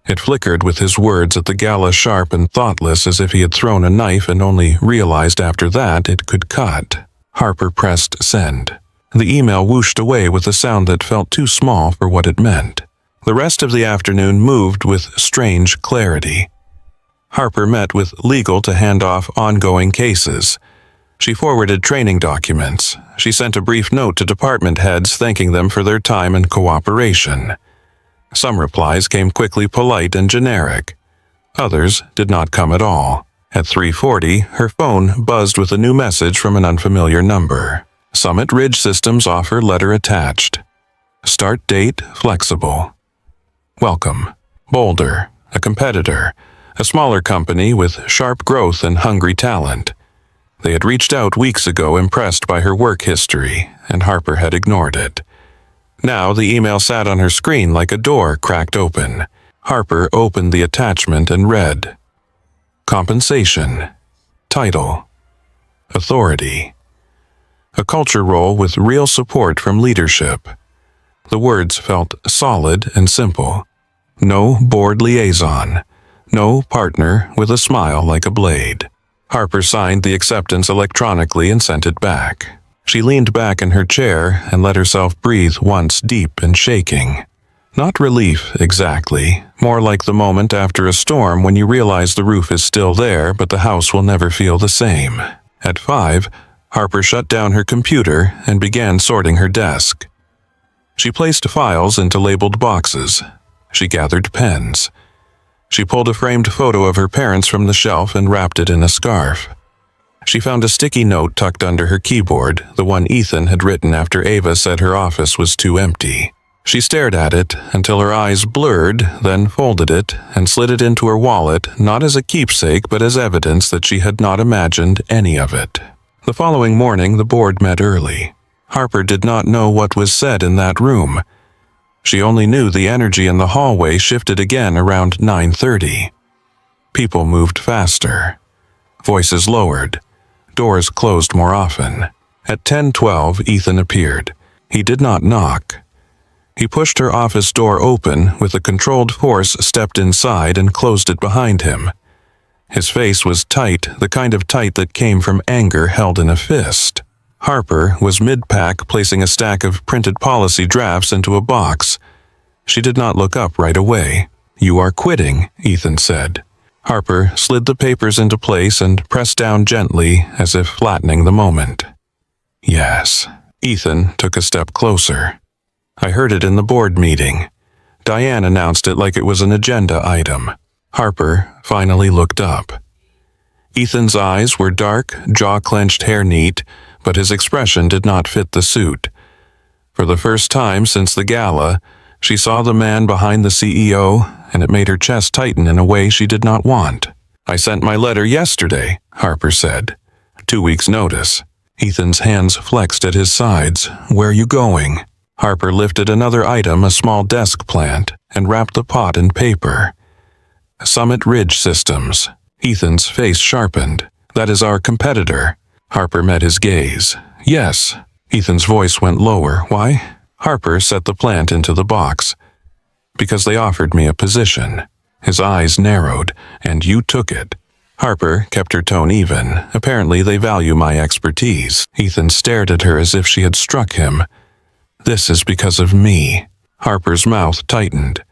It flickered with his words at the gala, sharp and thoughtless, as if he had thrown a knife and only realized after that it could cut. Harper pressed send. The email whooshed away with a sound that felt too small for what it meant. The rest of the afternoon moved with strange clarity. Harper met with legal to hand off ongoing cases. She forwarded training documents. She sent a brief note to department heads thanking them for their time and cooperation. Some replies came quickly, polite and generic. Others did not come at all. At 3:40, her phone buzzed with a new message from an unfamiliar number. Summit Ridge Systems offer letter attached. Start date flexible. Welcome. Boulder, a competitor, a smaller company with sharp growth and hungry talent. They had reached out weeks ago, impressed by her work history, and Harper had ignored it. Now the email sat on her screen like a door cracked open. Harper opened the attachment and read. Compensation. Title. Authority. A culture role with real support from leadership. The words felt solid and simple. No board liaison. No partner with a smile like a blade. Harper signed the acceptance electronically and sent it back. She leaned back in her chair and let herself breathe once, deep and shaking. Not relief, exactly. More like the moment after a storm when you realize the roof is still there, but the house will never feel the same. At 5, Harper shut down her computer and began sorting her desk. She placed files into labeled boxes. She gathered pens. She pulled a framed photo of her parents from the shelf and wrapped it in a scarf. She found a sticky note tucked under her keyboard, the one Ethan had written after Ava said her office was too empty. She stared at it until her eyes blurred, then folded it and slid it into her wallet, not as a keepsake but as evidence that she had not imagined any of it. The following morning, the board met early. Harper did not know what was said in that room. She only knew the energy in the hallway shifted again around 9:30. People moved faster. Voices lowered. Doors closed more often. At 10:12, Ethan appeared. He did not knock. He pushed her office door open, with a controlled force stepped inside and closed it behind him. His face was tight, the kind of tight that came from anger held in a fist. Harper was mid-pack, placing a stack of printed policy drafts into a box. She did not look up right away. "You are quitting," Ethan said. Harper slid the papers into place and pressed down gently, as if flattening the moment. "Yes." Ethan took a step closer. "I heard it in the board meeting. Diane announced it like it was an agenda item." Harper finally looked up. Ethan's eyes were dark, jaw-clenched, hair neat, but his expression did not fit the suit. For the first time since the gala, she saw the man behind the CEO, and it made her chest tighten in a way she did not want. "I sent my letter yesterday," Harper said. 2 weeks' notice. Ethan's hands flexed at his sides. "Where are you going?" Harper lifted another item, a small desk plant, and wrapped the pot in paper. Summit Ridge Systems. Ethan's face sharpened. "That is our competitor." Harper met his gaze. "Yes." Ethan's voice went lower. "Why?" Harper set the plant into the box. "Because they offered me a position." His eyes narrowed. "And you took it." Harper kept her tone even. "Apparently they value my expertise." Ethan stared at her as if she had struck him. "This is because of me." Harper's mouth tightened.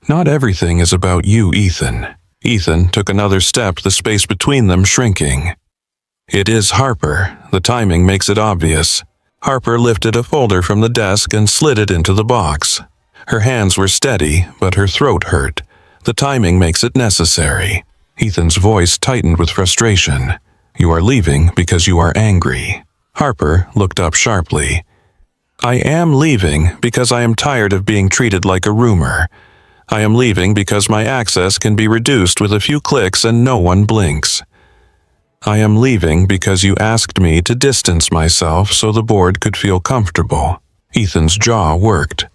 "Not everything is about you, Ethan." Ethan took another step, the space between them shrinking. It is Harper. The timing makes it obvious. Harper lifted a folder from the desk and slid it into the box. Her hands were steady, but her throat hurt. The timing makes it necessary. Ethan's voice tightened with frustration. You are leaving because you are angry. Harper looked up sharply. I am leaving because I am tired of being treated like a rumor. I am leaving because my access can be reduced with a few clicks and no one blinks. I am leaving because you asked me to distance myself so the board could feel comfortable. Ethan's jaw worked.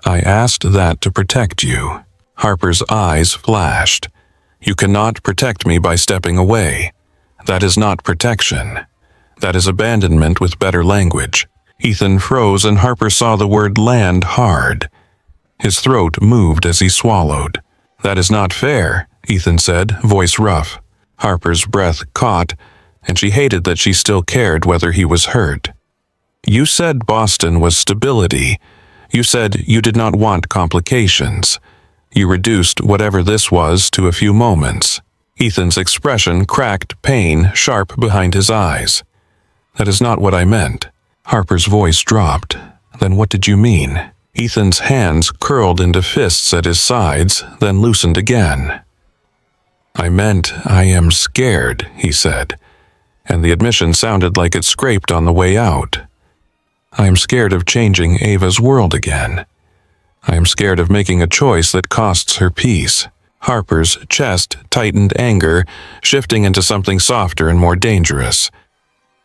I asked that to protect you. Harper's eyes flashed. You cannot protect me by stepping away. That is not protection. That is abandonment with better language. Ethan froze and Harper saw the word land hard. His throat moved as he swallowed. That is not fair, Ethan said, voice rough. Harper's breath caught, and she hated that she still cared whether he was hurt. You said Boston was stability. You said you did not want complications. You reduced whatever this was to a few moments. Ethan's expression cracked pain sharp behind his eyes. That is not what I meant. Harper's voice dropped. Then what did you mean? Ethan's hands curled into fists at his sides, then loosened again. I meant I am scared, he said, and the admission sounded like it scraped on the way out. I am scared of changing Ava's world again. I am scared of making a choice that costs her peace. Harper's chest tightened anger, shifting into something softer and more dangerous.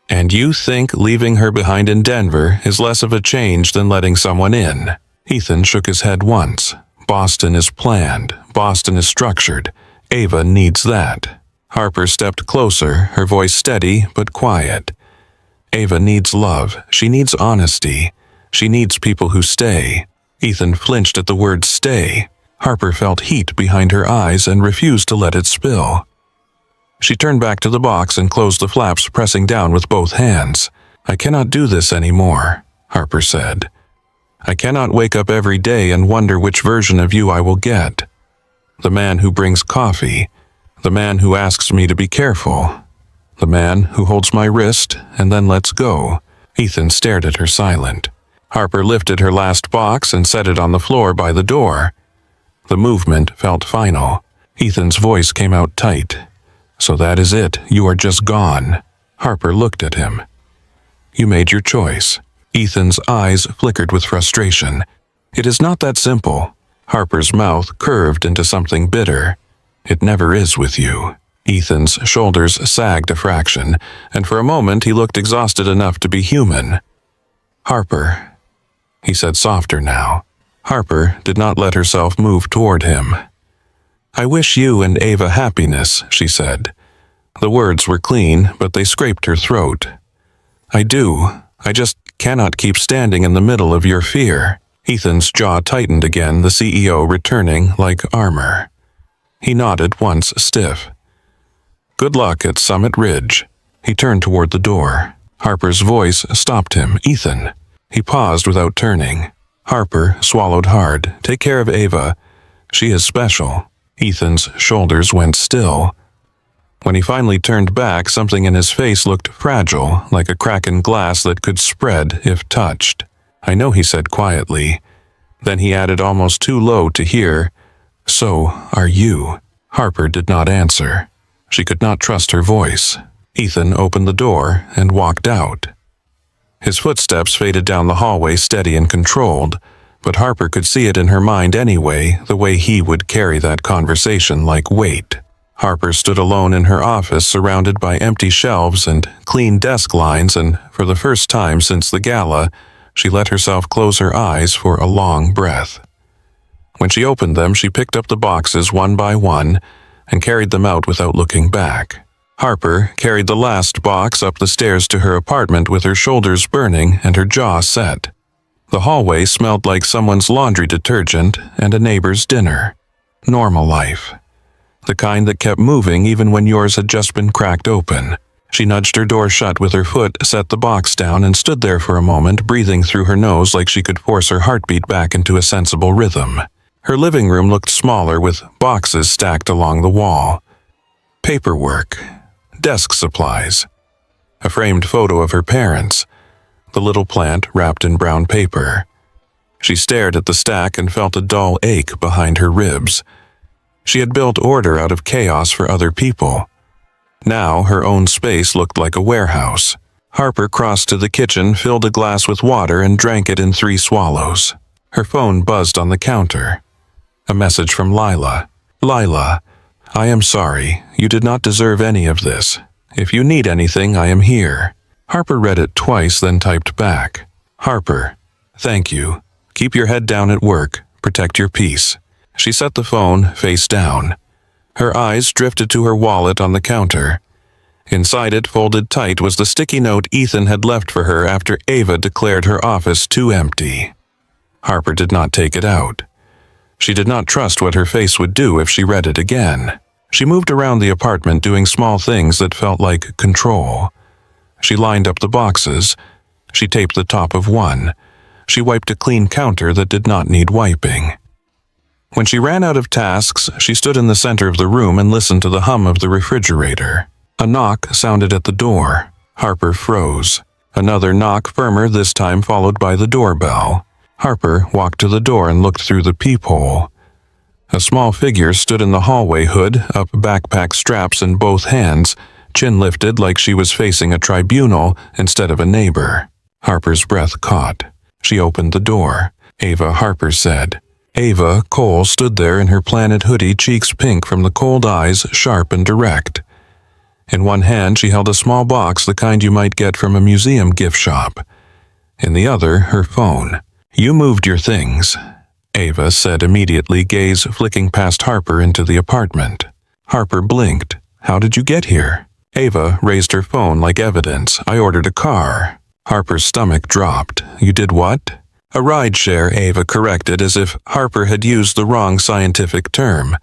And you think leaving her behind in Denver is less of a change than letting someone in? Ethan shook his head once. Boston is planned. Boston is structured. Ava needs that. Harper stepped closer, her voice steady but quiet. Ava needs love. She needs honesty. She needs people who stay. Ethan flinched at the word stay. Harper felt heat behind her eyes and refused to let it spill. She turned back to the box and closed the flaps, pressing down with both hands. I cannot do this anymore, Harper said. I cannot wake up every day and wonder which version of you I will get. The man who brings coffee. The man who asks me to be careful. The man who holds my wrist and then lets go. Ethan stared at her silent. Harper lifted her last box and set it on the floor by the door. The movement felt final. Ethan's voice came out tight. So that is it. You are just gone. Harper looked at him. You made your choice. Ethan's eyes flickered with frustration. It is not that simple. Harper's mouth curved into something bitter. It never is with you. Ethan's shoulders sagged a fraction, and for a moment he looked exhausted enough to be human. Harper, he said softer now. Harper did not let herself move toward him. I wish you and Ava happiness, she said. The words were clean, but they scraped her throat. I do. I just cannot keep standing in the middle of your fear. Ethan's jaw tightened again, the CEO returning like armor. He nodded once, stiff. Good luck at Summit Ridge. He turned toward the door. Harper's voice stopped him. Ethan. He paused without turning. Harper swallowed hard. Take care of Ava. She is special. Ethan's shoulders went still. When he finally turned back, something in his face looked fragile, like a crack in glass that could spread if touched. I know, he said quietly. Then he added almost too low to hear, So are you. Harper did not answer. She could not trust her voice. Ethan opened the door and walked out. His footsteps faded down the hallway steady and controlled, but Harper could see it in her mind anyway, the way he would carry that conversation like weight. Harper stood alone in her office, surrounded by empty shelves and clean desk lines, and for the first time since the gala, she let herself close her eyes for a long breath. When she opened them, she picked up the boxes one by one and carried them out without looking back. Harper carried the last box up the stairs to her apartment with her shoulders burning and her jaw set. The hallway smelled like someone's laundry detergent and a neighbor's dinner. Normal life. The kind that kept moving even when yours had just been cracked open. She nudged her door shut with her foot, set the box down, and stood there for a moment, breathing through her nose like she could force her heartbeat back into a sensible rhythm. Her living room looked smaller, with boxes stacked along the wall. Paperwork. Desk supplies. A framed photo of her parents, the little plant wrapped in brown paper. She stared at the stack and felt a dull ache behind her ribs. She had built order out of chaos for other people. Now her own space looked like a warehouse. Harper crossed to the kitchen, filled a glass with water, and drank it in 3 swallows. Her phone buzzed on the counter. A message from Lila. Lila, I am sorry. You did not deserve any of this. If you need anything, I am here. Harper read it twice, then typed back. Harper, thank you. Keep your head down at work. Protect your peace. She set the phone face down. Her eyes drifted to her wallet on the counter. Inside it, folded tight, was the sticky note Ethan had left for her after Ava declared her office too empty. Harper did not take it out. She did not trust what her face would do if she read it again. She moved around the apartment doing small things that felt like control. She lined up the boxes. She taped the top of one. She wiped a clean counter that did not need wiping. When she ran out of tasks, she stood in the center of the room and listened to the hum of the refrigerator. A knock sounded at the door. Harper froze. Another knock, firmer this time, followed by the doorbell. Harper walked to the door and looked through the peephole. A small figure stood in the hallway, hood up, backpack straps in both hands, chin lifted like she was facing a tribunal instead of a neighbor. Harper's breath caught. She opened the door. Ava, Harper said. Ava Cole stood there in her planet hoodie, cheeks pink from the cold eyes, sharp and direct. In one hand she held a small box, the kind you might get from a museum gift shop. In the other, her phone. You moved your things, Ava said immediately, gaze flicking past Harper into the apartment. Harper blinked. How did you get here? Ava raised her phone like evidence. I ordered a car. Harper's stomach dropped. You did what? A rideshare, Ava corrected, as if Harper had used the wrong scientific term.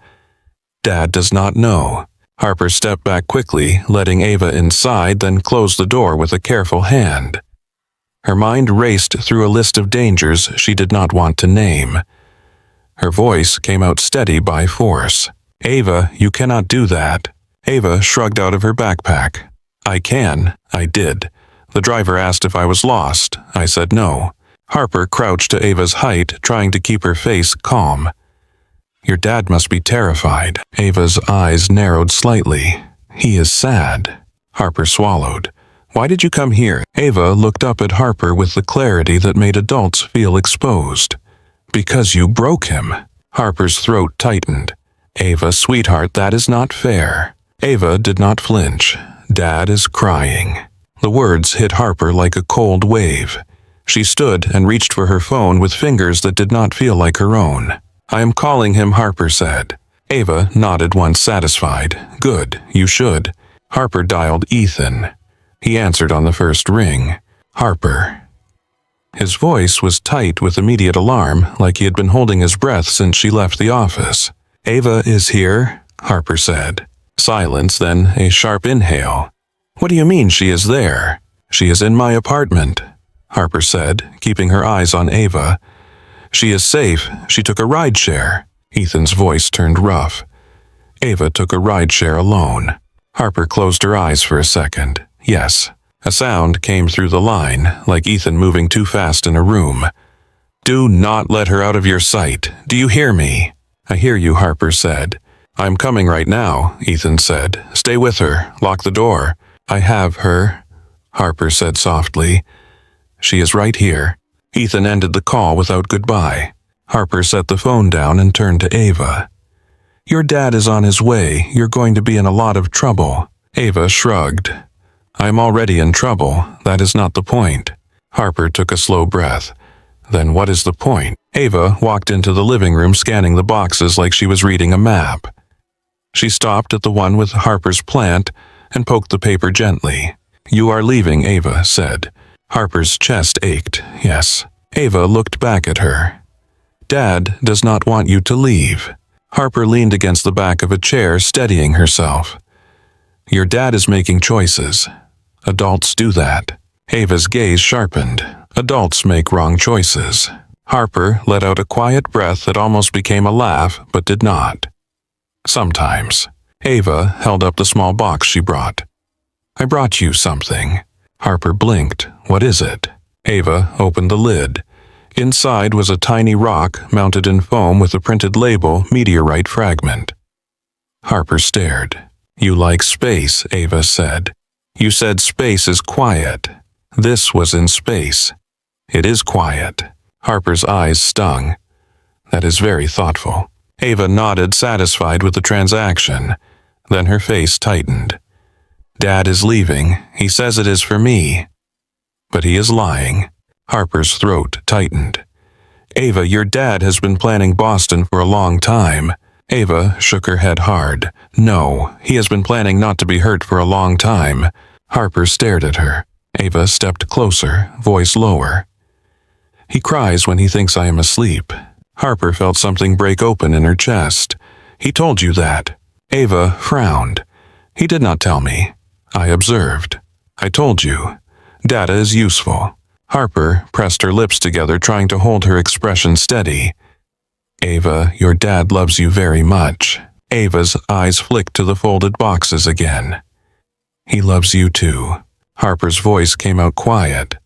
Dad does not know. Harper stepped back quickly, letting Ava inside, then closed the door with a careful hand. Her mind raced through a list of dangers she did not want to name. Her voice came out steady by force. Ava, you cannot do that. Ava shrugged out of her backpack. I can. I did. The driver asked if I was lost. I said no. Harper crouched to Ava's height, trying to keep her face calm. Your dad must be terrified. Ava's eyes narrowed slightly. He is sad. Harper swallowed. Why did you come here? Ava looked up at Harper with the clarity that made adults feel exposed. Because you broke him. Harper's throat tightened. Ava, sweetheart, that is not fair. Ava did not flinch. Dad is crying. The words hit Harper like a cold wave. She stood and reached for her phone with fingers that did not feel like her own. I am calling him, Harper said. Ava nodded once satisfied. Good, you should. Harper dialed Ethan. He answered on the first ring. Harper. His voice was tight with immediate alarm, like he had been holding his breath since she left the office. Ava is here, Harper said. Silence, then a sharp inhale. What do you mean she is there? She is in my apartment, Harper said, keeping her eyes on Ava. She is safe. She took a rideshare. Ethan's voice turned rough. Ava took a rideshare alone. Harper closed her eyes for a second. Yes. A sound came through the line, like Ethan moving too fast in a room. Do not let her out of your sight. Do you hear me? I hear you, Harper said. I'm coming right now, Ethan said. Stay with her. Lock the door. I have her, Harper said softly. She is right here. Ethan ended the call without goodbye. Harper set the phone down and turned to Ava. Your dad is on his way. You're going to be in a lot of trouble. Ava shrugged. I'm already in trouble. That is not the point. Harper took a slow breath. Then what is the point? Ava walked into the living room, scanning the boxes like she was reading a map. She stopped at the one with Harper's plant and poked the paper gently. You are leaving, Ava said. Harper's chest ached. Yes. Ava looked back at her. Dad does not want you to leave. Harper leaned against the back of a chair, steadying herself. Your dad is making choices. Adults do that. Ava's gaze sharpened. Adults make wrong choices. Harper let out a quiet breath that almost became a laugh, but did not. Sometimes. Ava held up the small box she brought. I brought you something. Harper blinked. What is it? Ava opened the lid. Inside was a tiny rock mounted in foam with a printed label, meteorite fragment. Harper stared. You like space, Ava said. You said space is quiet. This was in space. It is quiet. Harper's eyes stung. That is very thoughtful. Ava nodded, satisfied with the transaction. Then her face tightened. Dad is leaving. He says it is for me. But he is lying. Harper's throat tightened. Ava, your dad has been planning Boston for a long time. Ava shook her head hard. No, he has been planning not to be hurt for a long time. Harper stared at her. Ava stepped closer, voice lower. He cries when he thinks I am asleep. Harper felt something break open in her chest. He told you that. Ava frowned. He did not tell me. I observed. I told you. Data is useful. Harper pressed her lips together, trying to hold her expression steady. Ava, your dad loves you very much. Ava's eyes flicked to the folded boxes again. He loves you too. Harper's voice came out quiet.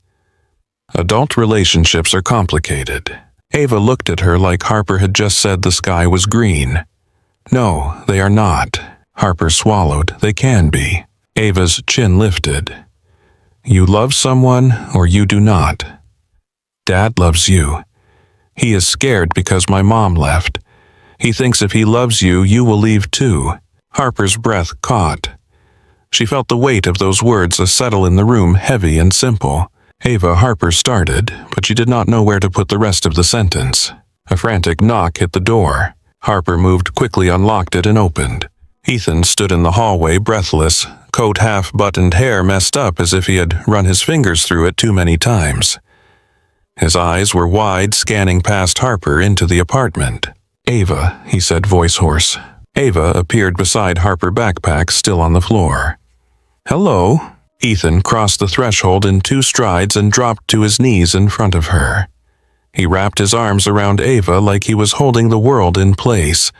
Adult relationships are complicated. Ava looked at her like Harper had just said the sky was green. No, they are not. Harper swallowed. They can be. Ava's chin lifted. You love someone or you do not. Dad loves you. He is scared because my mom left. He thinks if he loves you, you will leave too. Harper's breath caught. She felt the weight of those words settle in the room, heavy and simple. Ava Harper started, but she did not know where to put the rest of the sentence. A frantic knock hit the door. Harper moved quickly, unlocked it, and opened. Ethan stood in the hallway, breathless, coat half-buttoned, hair messed up as if he had run his fingers through it too many times. His eyes were wide, scanning past Harper into the apartment. Ava, he said, voice hoarse. Ava appeared beside Harper, backpack still on the floor. Hello. Ethan crossed the threshold in 2 strides and dropped to his knees in front of her. He wrapped his arms around Ava like he was holding the world in place.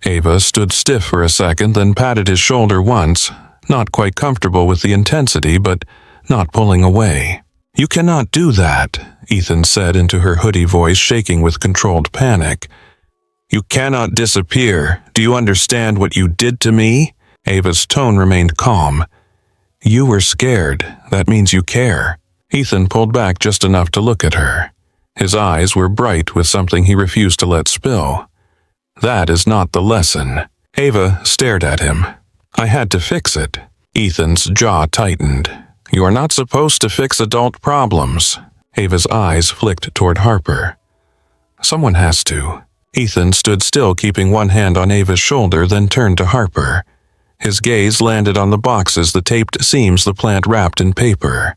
Ava stood stiff for a second, then patted his shoulder once, not quite comfortable with the intensity, but not pulling away. You cannot do that, Ethan said into her hoodie voice, shaking with controlled panic. You cannot disappear. Do you understand what you did to me? Ava's tone remained calm. You were scared. That means you care. Ethan pulled back just enough to look at her. His eyes were bright with something he refused to let spill. That is not the lesson. Ava stared at him. I had to fix it. Ethan's jaw tightened. You are not supposed to fix adult problems. Ava's eyes flicked toward Harper. Someone has to. Ethan stood still, keeping one hand on Ava's shoulder, then turned to Harper. His gaze landed on the boxes, the taped seams the plant wrapped in paper.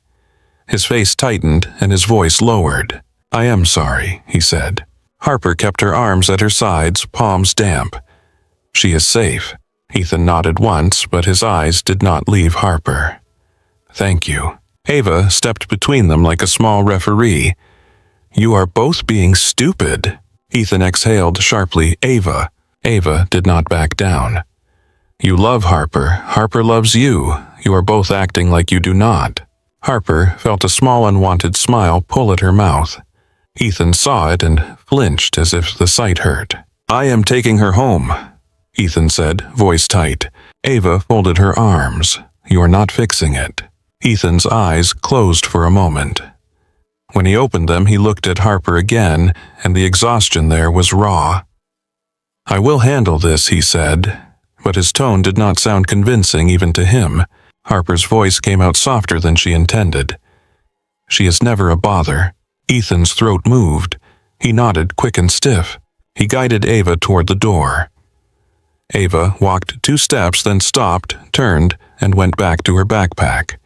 His face tightened and his voice lowered. I am sorry, he said. Harper kept her arms at her sides, palms damp. She is safe. Ethan nodded once, but his eyes did not leave Harper. Thank you. Ava stepped between them like a small referee. You are both being stupid. Ethan exhaled sharply. Ava. Ava did not back down. You love Harper. Harper loves you. You are both acting like you do not. Harper felt a small unwanted smile pull at her mouth. Ethan saw it and flinched as if the sight hurt. I am taking her home, Ethan said, voice tight. Ava folded her arms. You are not fixing it. Ethan's eyes closed for a moment. When he opened them, he looked at Harper again, and the exhaustion there was raw. I will handle this, he said, but his tone did not sound convincing even to him. Harper's voice came out softer than she intended. She is never a bother. Ethan's throat moved. He nodded, quick and stiff. He guided Ava toward the door. Ava walked 2 steps, then stopped, turned, and went back to her backpack.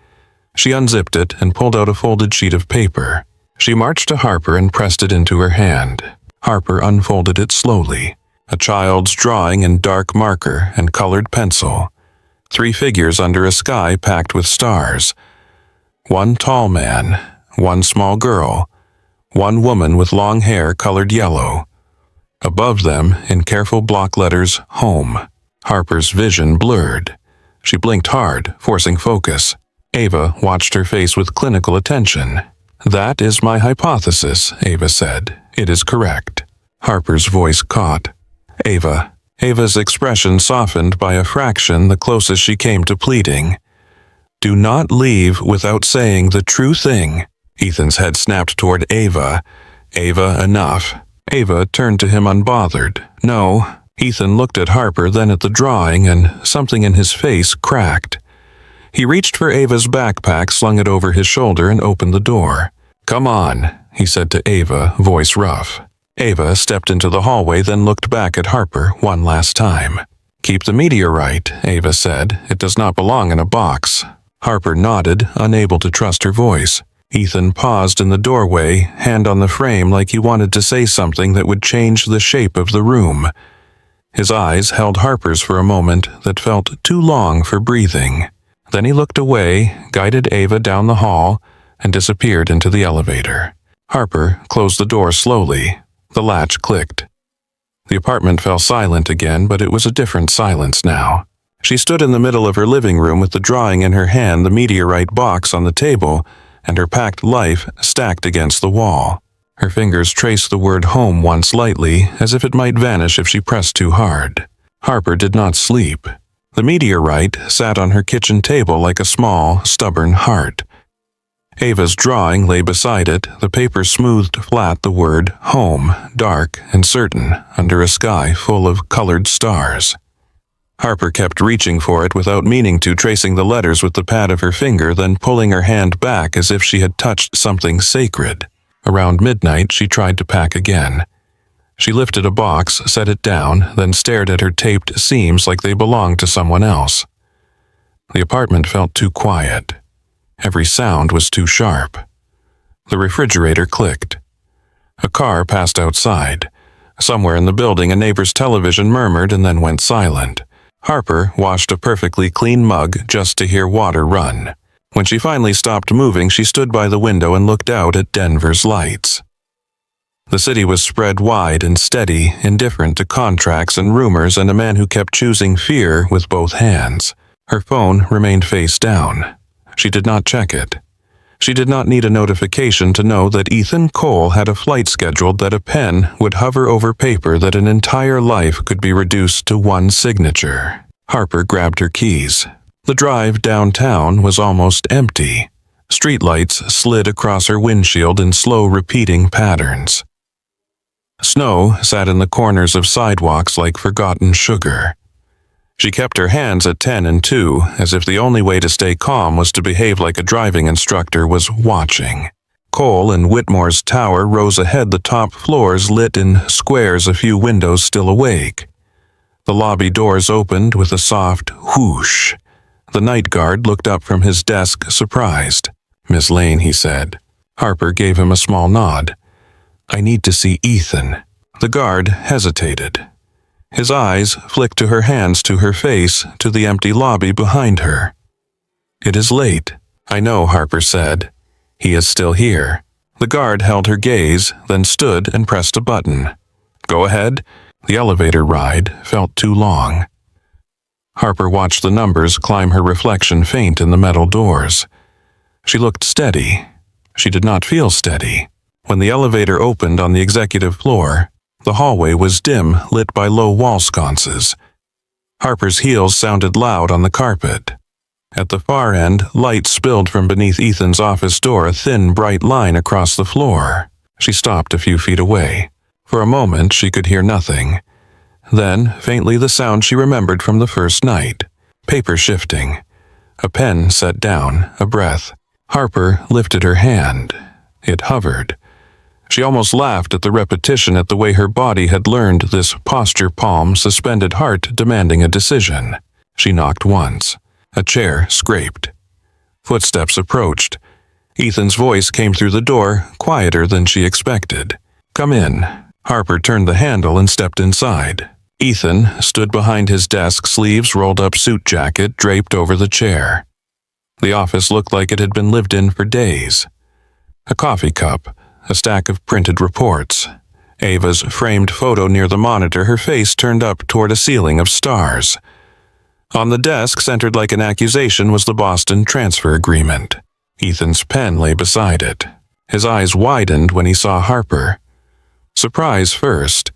She unzipped it and pulled out a folded sheet of paper. She marched to Harper and pressed it into her hand. Harper unfolded it slowly. A child's drawing in dark marker and colored pencil. 3 figures under a sky packed with stars. 1 tall man, 1 small girl, 1 woman with long hair colored yellow. Above them, in careful block letters, home. Harper's vision blurred. She blinked hard, forcing focus. Ava watched her face with clinical attention. "That is my hypothesis," Ava said. "It is correct." Harper's voice caught. "Ava." Ava's expression softened by a fraction the closest she came to pleading. "Do not leave without saying the true thing." Ethan's head snapped toward Ava. "Ava, enough." Ava turned to him unbothered. "No." Ethan looked at Harper, then at the drawing, and something in his face cracked. He reached for Ava's backpack, slung it over his shoulder, and opened the door. "Come on," he said to Ava, voice rough. Ava stepped into the hallway, then looked back at Harper one last time. "Keep the meteorite," Ava said. "It does not belong in a box." Harper nodded, unable to trust her voice. Ethan paused in the doorway, hand on the frame like he wanted to say something that would change the shape of the room. His eyes held Harper's for a moment that felt too long for breathing. Then he looked away, guided Ava down the hall, and disappeared into the elevator. Harper closed the door slowly. The latch clicked. The apartment fell silent again, but it was a different silence now. She stood in the middle of her living room with the drawing in her hand, the meteorite box on the table, and her packed life stacked against the wall. Her fingers traced the word home once lightly, as if it might vanish if she pressed too hard. Harper did not sleep. The meteorite sat on her kitchen table like a small, stubborn heart. Ava's drawing lay beside it, the paper smoothed flat the word home, dark and certain, under a sky full of colored stars. Harper kept reaching for it without meaning to, tracing the letters with the pad of her finger, then pulling her hand back as if she had touched something sacred. Around midnight, she tried to pack again. She lifted a box, set it down, then stared at her taped seams like they belonged to someone else. The apartment felt too quiet. Every sound was too sharp. The refrigerator clicked. A car passed outside. Somewhere in the building, a neighbor's television murmured and then went silent. Harper washed a perfectly clean mug just to hear water run. When she finally stopped moving, she stood by the window and looked out at Denver's lights. The city was spread wide and steady, indifferent to contracts and rumors and a man who kept choosing fear with both hands. Her phone remained face down. She did not check it. She did not need a notification to know that Ethan Cole had a flight scheduled, that a pen would hover over paper, that an entire life could be reduced to one signature. Harper grabbed her keys. The drive downtown was almost empty. Streetlights slid across her windshield in slow repeating patterns. Snow sat in the corners of sidewalks like forgotten sugar. She kept her hands at 10 and 2, as if the only way to stay calm was to behave like a driving instructor was watching. Cole and Whitmore's tower rose ahead, the top floors lit in squares, a few windows still awake. The lobby doors opened with a soft whoosh. The night guard looked up from his desk, surprised. "Miss Lane," he said. Harper gave him a small nod. "I need to see Ethan." The guard hesitated. His eyes flicked to her hands, to her face, to the empty lobby behind her. "It is late." "I know," Harper said. "He is still here." The guard held her gaze, then stood and pressed a button. "Go ahead." The elevator ride felt too long. Harper watched the numbers climb her reflection faint in the metal doors. She looked steady. She did not feel steady. When the elevator opened on the executive floor, the hallway was dim, lit by low wall sconces. Harper's heels sounded loud on the carpet. At the far end, light spilled from beneath Ethan's office door, a thin, bright line across the floor. She stopped a few feet away. For a moment, she could hear nothing. Then, faintly, the sound she remembered from the first night. Paper shifting. A pen set down, a breath. Harper lifted her hand. It hovered. She almost laughed at the repetition, at the way her body had learned this posture, palm, suspended, heart demanding a decision. She knocked once. A chair scraped. Footsteps approached. Ethan's voice came through the door, quieter than she expected. "Come in." Harper turned the handle and stepped inside. Ethan stood behind his desk, sleeves rolled up, suit jacket draped over the chair. The office looked like it had been lived in for days. A coffee cup, a stack of printed reports, Ava's framed photo near the monitor, her face turned up toward a ceiling of stars. On the desk, centered like an accusation, was the Boston transfer agreement. Ethan's pen lay beside it. His eyes widened when he saw Harper. Surprise first,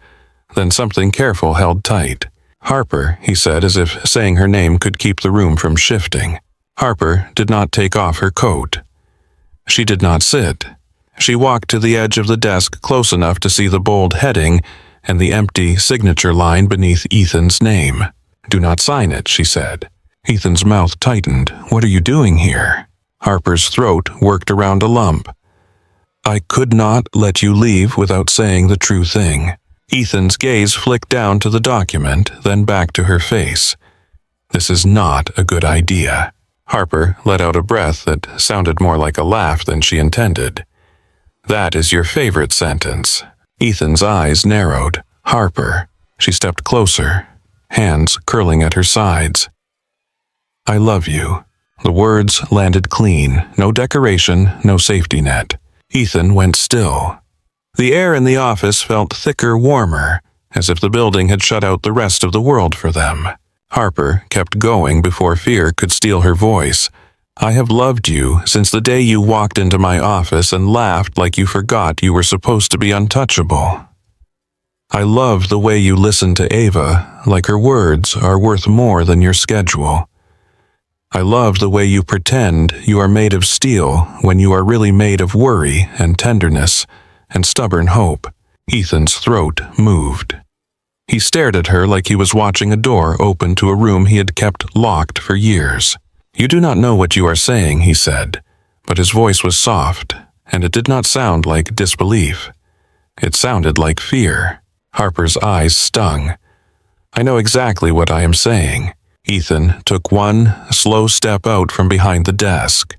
then something careful held tight. "Harper," he said, as if saying her name could keep the room from shifting. Harper did not take off her coat. She did not sit. She walked to the edge of the desk close enough to see the bold heading and the empty signature line beneath Ethan's name. "Do not sign it," she said. Ethan's mouth tightened. "What are you doing here?" Harper's throat worked around a lump. "I could not let you leave without saying the true thing." Ethan's gaze flicked down to the document, then back to her face. "This is not a good idea." Harper let out a breath that sounded more like a laugh than she intended. "That is your favorite sentence." Ethan's eyes narrowed. "Harper." She stepped closer, hands curling at her sides. "I love you." The words landed clean. No decoration, no safety net. Ethan went still. The air in the office felt thicker, warmer, as if the building had shut out the rest of the world for them. Harper kept going before fear could steal her voice. "I have loved you since the day you walked into my office and laughed like you forgot you were supposed to be untouchable. I love the way you listen to Ava, like her words are worth more than your schedule. I love the way you pretend you are made of steel when you are really made of worry and tenderness and stubborn hope." Ethan's throat moved. He stared at her like he was watching a door open to a room he had kept locked for years. "You do not know what you are saying," he said, but his voice was soft, and it did not sound like disbelief. It sounded like fear. Harper's eyes stung. "I know exactly what I am saying." Ethan took one slow step out from behind the desk.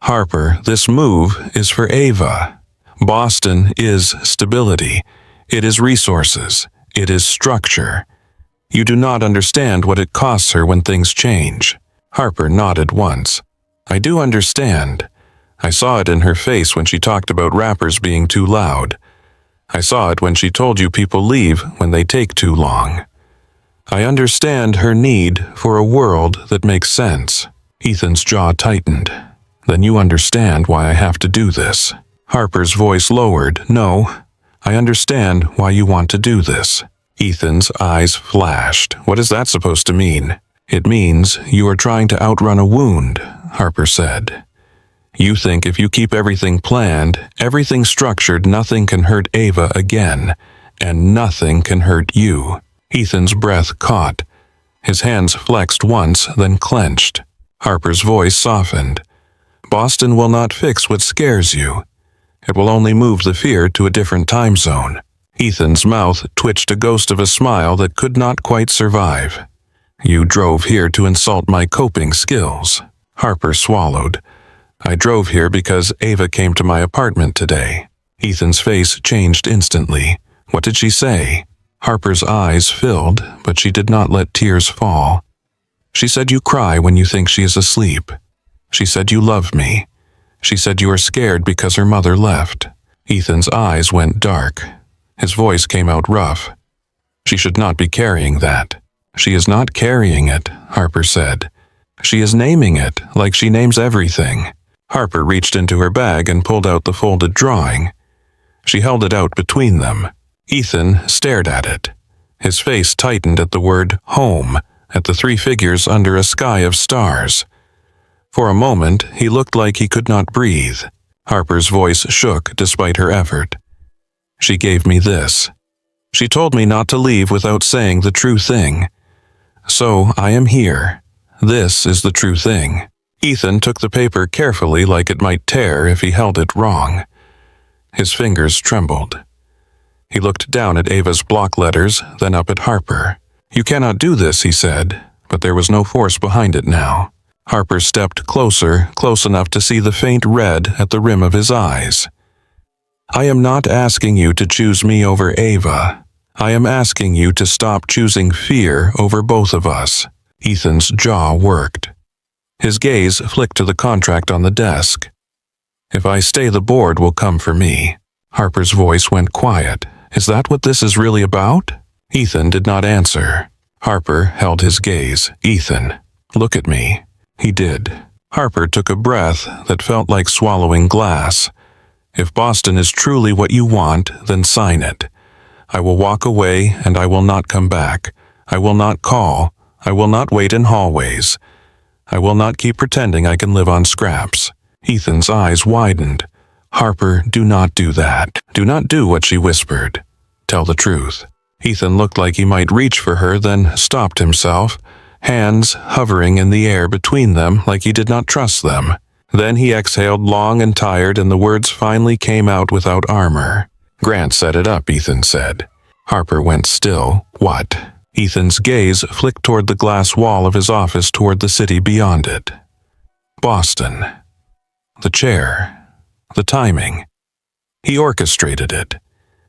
"Harper, this move is for Ava. Boston is stability. It is resources. It is structure. You do not understand what it costs her when things change." Harper nodded once. "I do understand. I saw it in her face when she talked about rappers being too loud. I saw it when she told you people leave when they take too long. I understand her need for a world that makes sense." Ethan's jaw tightened. "Then you understand why I have to do this." Harper's voice lowered. "No, I understand why you want to do this." Ethan's eyes flashed. "What is that supposed to mean?" "It means you are trying to outrun a wound," Harper said. "You think if you keep everything planned, everything structured, nothing can hurt Ava again, and nothing can hurt you." Ethan's breath caught. His hands flexed once, then clenched. Harper's voice softened. "Boston will not fix what scares you. It will only move the fear to a different time zone." Ethan's mouth twitched a ghost of a smile that could not quite survive. "You drove here to insult my coping skills." Harper swallowed. "I drove here because Ava came to my apartment today." Ethan's face changed instantly. "What did she say?" Harper's eyes filled, but she did not let tears fall. "She said you cry when you think she is asleep. She said you love me. She said you are scared because her mother left." Ethan's eyes went dark. His voice came out rough. "She should not be carrying that." "She is not carrying it," Harper said. "She is naming it, like she names everything." Harper reached into her bag and pulled out the folded drawing. She held it out between them. Ethan stared at it. His face tightened at the word home, at the 3 figures under a sky of stars. For a moment, he looked like he could not breathe. Harper's voice shook despite her effort. "She gave me this. She told me not to leave without saying the true thing. So I am here. This is the true thing." Ethan took the paper carefully like it might tear if he held it wrong. His fingers trembled. He looked down at Ava's block letters, then up at Harper. "You cannot do this," he said, but there was no force behind it now. Harper stepped closer, close enough to see the faint red at the rim of his eyes. "I am not asking you to choose me over Ava. I am asking you to stop choosing fear over both of us." Ethan's jaw worked. His gaze flicked to the contract on the desk. "If I stay, the board will come for me." Harper's voice went quiet. "Is that what this is really about?" Ethan did not answer. Harper held his gaze. "Ethan, look at me." He did. Harper took a breath that felt like swallowing glass. "If Boston is truly what you want, then sign it. I will walk away and I will not come back. I will not call. I will not wait in hallways. I will not keep pretending I can live on scraps." Ethan's eyes widened. "Harper, do not do that. Do not do what she whispered. Tell the truth." Ethan looked like he might reach for her, then stopped himself, hands hovering in the air between them like he did not trust them. Then he exhaled long and tired, and the words finally came out without armor. "Grant set it up," Ethan said. Harper went still. "What?" Ethan's gaze flicked toward the glass wall of his office, toward the city beyond it. Boston. The chair. The timing. He orchestrated it.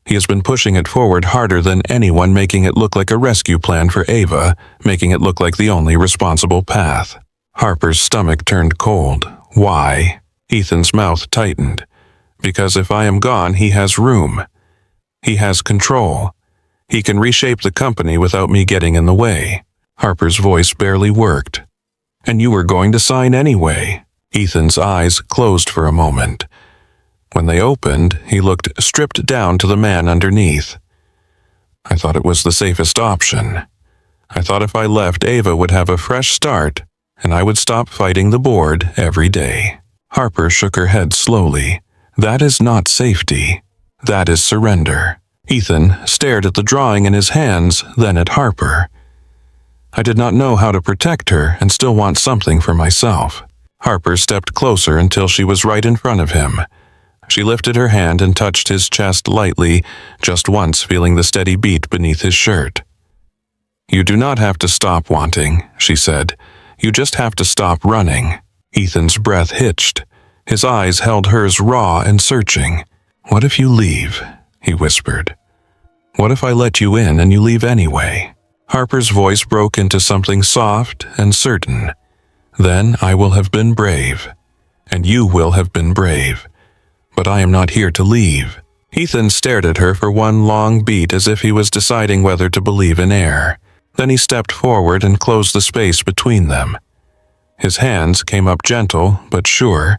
He has been pushing it forward harder than anyone, making it look like a rescue plan for Ava, making it look like the only responsible path. Harper's stomach turned cold. Why? Ethan's mouth tightened. Because if I am gone, he has room. He has control. He can reshape the company without me getting in the way. Harper's voice barely worked. And you were going to sign anyway. Ethan's eyes closed for a moment. When they opened, he looked stripped down to the man underneath. I thought it was the safest option. I thought if I left, Ava would have a fresh start, and I would stop fighting the board every day. Harper shook her head slowly. That is not safety. That is surrender. Ethan stared at the drawing in his hands, then at Harper. I did not know how to protect her and still want something for myself. Harper stepped closer until she was right in front of him. She lifted her hand and touched his chest lightly, just once feeling the steady beat beneath his shirt. You do not have to stop wanting, she said. You just have to stop running. Ethan's breath hitched. His eyes held hers raw and searching. What if you leave? He whispered. What if I let you in and you leave anyway? Harper's voice broke into something soft and certain. Then I will have been brave. And you will have been brave. But I am not here to leave. Ethan stared at her for one long beat as if he was deciding whether to believe in air. Then he stepped forward and closed the space between them. His hands came up gentle but sure,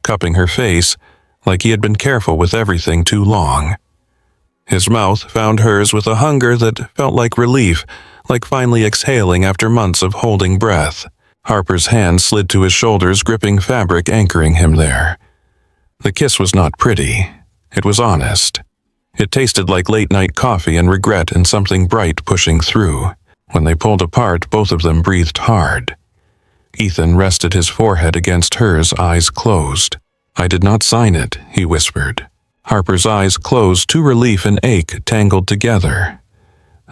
cupping her face like he had been careful with everything too long. His mouth found hers with a hunger that felt like relief, like finally exhaling after months of holding breath. Harper's hand slid to his shoulders, gripping fabric, anchoring him there. The kiss was not pretty. It was honest. It tasted like late-night coffee and regret and something bright pushing through. When they pulled apart, both of them breathed hard. Ethan rested his forehead against hers, eyes closed. I did not sign it, he whispered. Harper's eyes closed to relief and ache tangled together.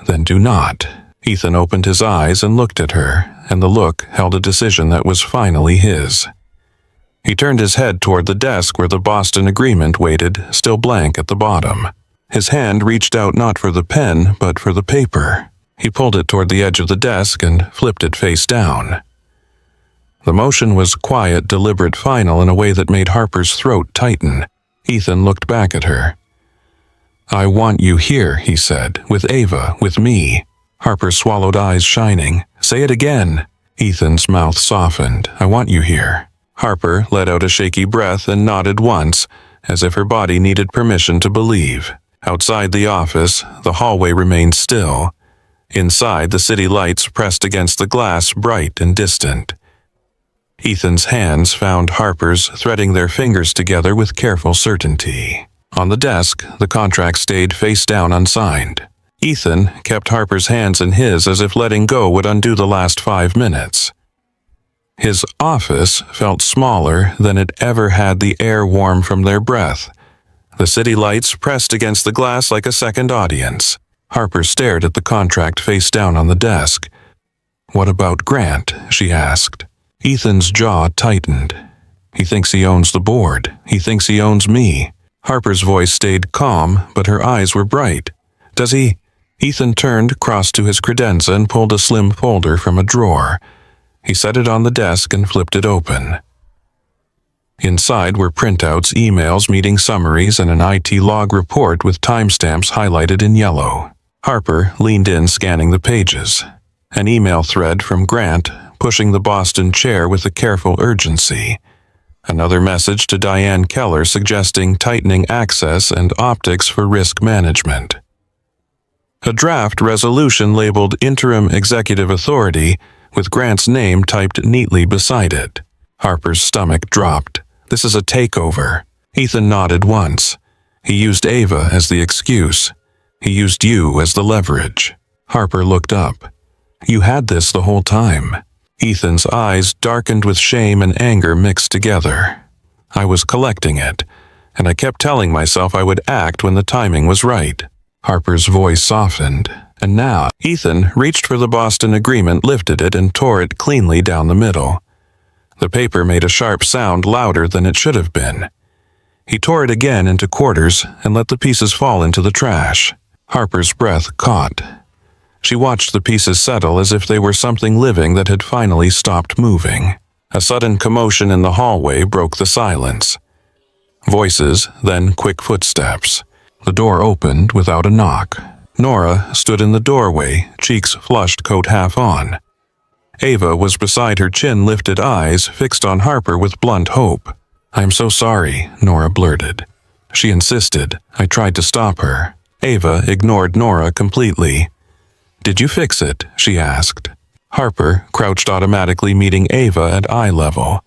Then do not. Ethan opened his eyes and looked at her, and the look held a decision that was finally his. He turned his head toward the desk where the Boston agreement waited, still blank at the bottom. His hand reached out not for the pen, but for the paper. He pulled it toward the edge of the desk and flipped it face down. The motion was quiet, deliberate, final in a way that made Harper's throat tighten. Ethan looked back at her. I want you here, he said, with Ava, with me. Harper swallowed, eyes shining. Say it again. Ethan's mouth softened. I want you here. Harper let out a shaky breath and nodded once, as if her body needed permission to believe. Outside the office, the hallway remained still. Inside, the city lights pressed against the glass, bright and distant. Ethan's hands found Harper's, threading their fingers together with careful certainty. On the desk, the contract stayed face down unsigned. Ethan kept Harper's hands in his as if letting go would undo the last 5 minutes. His office felt smaller than it ever had, the air warm from their breath. The city lights pressed against the glass like a second audience. Harper stared at the contract face down on the desk. What about Grant? She asked. Ethan's jaw tightened. He thinks he owns the board. He thinks he owns me. Harper's voice stayed calm, but her eyes were bright. Does he? Ethan turned, crossed to his credenza and pulled a slim folder from a drawer. He set it on the desk and flipped it open. Inside were printouts, emails, meeting summaries, and an IT log report with timestamps highlighted in yellow. Harper leaned in, scanning the pages. An email thread from Grant, pushing the Boston chair with a careful urgency. Another message to Diane Keller suggesting tightening access and optics for risk management. A draft resolution labeled Interim Executive Authority with Grant's name typed neatly beside it. Harper's stomach dropped. This is a takeover. Ethan nodded once. He used Ava as the excuse. He used you as the leverage. Harper looked up. You had this the whole time. Ethan's eyes darkened with shame and anger mixed together. I was collecting it, and I kept telling myself I would act when the timing was right. Harper's voice softened, and now Ethan reached for the Boston agreement, lifted it, and tore it cleanly down the middle. The paper made a sharp sound louder than it should have been. He tore it again into quarters and let the pieces fall into the trash. Harper's breath caught. She watched the pieces settle as if they were something living that had finally stopped moving. A sudden commotion in the hallway broke the silence. Voices, then quick footsteps. The door opened without a knock. Nora stood in the doorway, cheeks flushed, coat half on. Ava was beside her, chin lifted, eyes fixed on Harper with blunt hope. "I'm so sorry," Nora blurted. She insisted. I tried to stop her. Ava ignored Nora completely. "Did you fix it?" she asked. Harper crouched, automatically meeting Ava at eye level.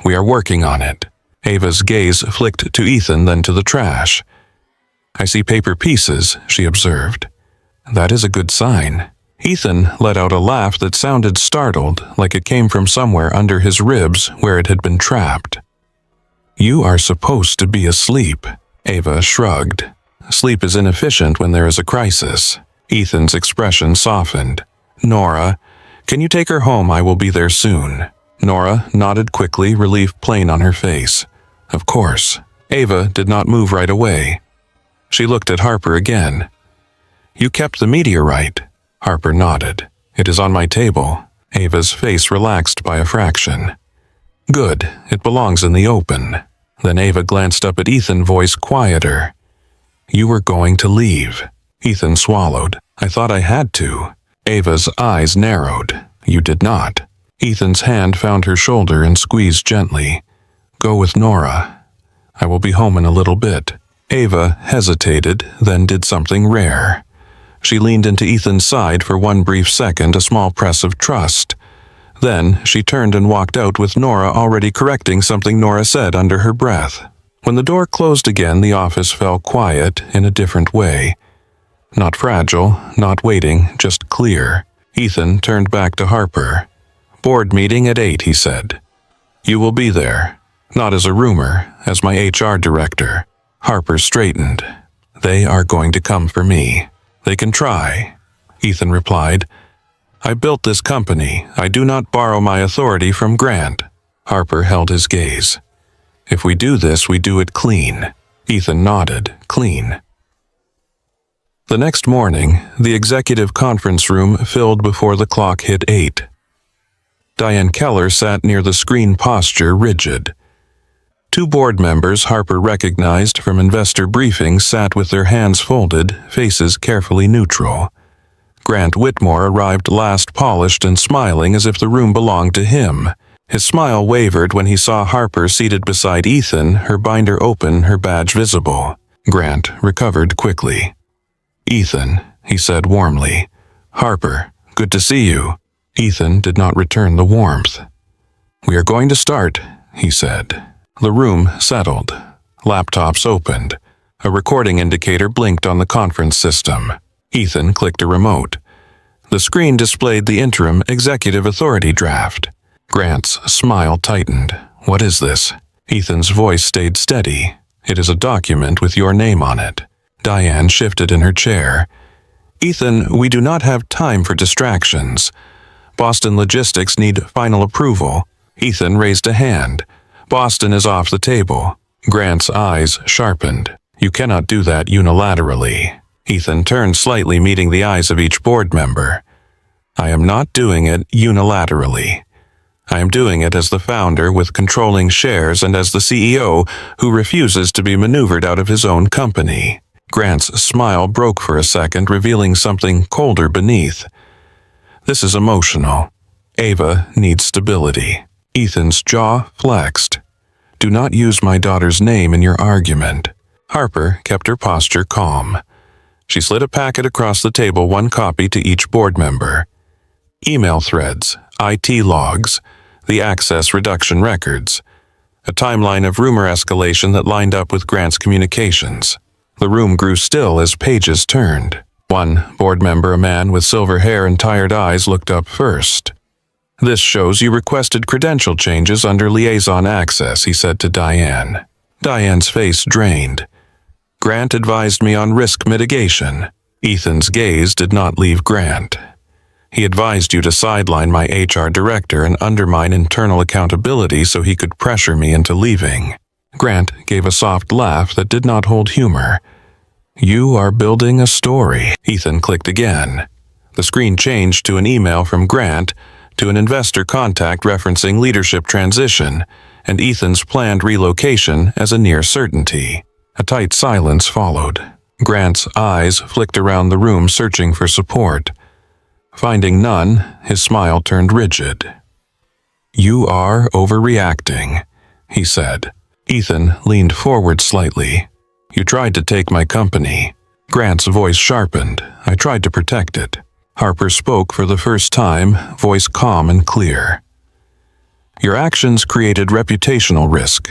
"We are working on it." Ava's gaze flicked to Ethan, then to the trash. "I see paper pieces," she observed. "That is a good sign." Ethan let out a laugh that sounded startled, like it came from somewhere under his ribs where it had been trapped. "You are supposed to be asleep." Ava shrugged. "Sleep is inefficient when there is a crisis." Ethan's expression softened. "Nora, can you take her home? I will be there soon." Nora nodded quickly, relief plain on her face. "Of course." Ava did not move right away. She looked at Harper again. "You kept the meteorite." Harper nodded. "It is on my table." Ava's face relaxed by a fraction. "Good, it belongs in the open." Then Ava glanced up at Ethan, voice quieter. "You were going to leave." Ethan swallowed. "I thought I had to." Ava's eyes narrowed. "You did not." Ethan's hand found her shoulder and squeezed gently. "Go with Nora. I will be home in a little bit." Ava hesitated, then did something rare. She leaned into Ethan's side for one brief second, a small press of trust. Then she turned and walked out with Nora already correcting something Nora said under her breath. When the door closed again, the office fell quiet in a different way. Not fragile, not waiting, just clear. Ethan turned back to Harper. "Board meeting at 8, he said. "You will be there. Not as a rumor, as my HR director." Harper straightened. "They are going to come for me. They can try," Ethan replied. "I built this company. I do not borrow my authority from Grant." Harper held his gaze. "If we do this, we do it clean." Ethan nodded. "Clean." The next morning, the executive conference room filled before the clock hit 8. Diane Keller sat near the screen, posture rigid. Two board members Harper recognized from investor briefings sat with their hands folded, faces carefully neutral. Grant Whitmore arrived last, polished and smiling as if the room belonged to him. His smile wavered when he saw Harper seated beside Ethan, her binder open, her badge visible. Grant recovered quickly. "Ethan," he said warmly. "Harper, good to see you." Ethan did not return the warmth. "We are going to start," he said. The room settled. Laptops opened. A recording indicator blinked on the conference system. Ethan clicked a remote. The screen displayed the interim executive authority draft. Grant's smile tightened. "What is this?" Ethan's voice stayed steady. "It is a document with your name on it." Diane shifted in her chair. "Ethan, we do not have time for distractions. Boston Logistics need final approval." Ethan raised a hand. "Boston is off the table." Grant's eyes sharpened. "You cannot do that unilaterally." Ethan turned slightly, meeting the eyes of each board member. "I am not doing it unilaterally. I am doing it as the founder with controlling shares and as the CEO who refuses to be maneuvered out of his own company." Grant's smile broke for a second, revealing something colder beneath. This is emotional. Ava needs stability. Ethan's jaw flexed. Do not use my daughter's name in your argument. Harper kept her posture calm. She slid a packet across the table, one copy to each board member. Email threads, IT logs, the access reduction records. A timeline of rumor escalation that lined up with Grant's communications. The room grew still as pages turned. One board member, a man with silver hair and tired eyes, looked up first. This shows you requested credential changes under liaison access, he said to Diane. Diane's face drained. Grant advised me on risk mitigation. Ethan's gaze did not leave Grant. He advised you to sideline my HR director and undermine internal accountability so he could pressure me into leaving. Grant gave a soft laugh that did not hold humor. You are building a story. Ethan clicked again. The screen changed to an email from Grant to an investor contact referencing leadership transition and Ethan's planned relocation as a near certainty. A tight silence followed. Grant's eyes flicked around the room searching for support. Finding none, his smile turned rigid. You are overreacting, he said. Ethan leaned forward slightly. You tried to take my company. Grant's voice sharpened. I tried to protect it. Harper spoke for the first time, voice calm and clear. Your actions created reputational risk,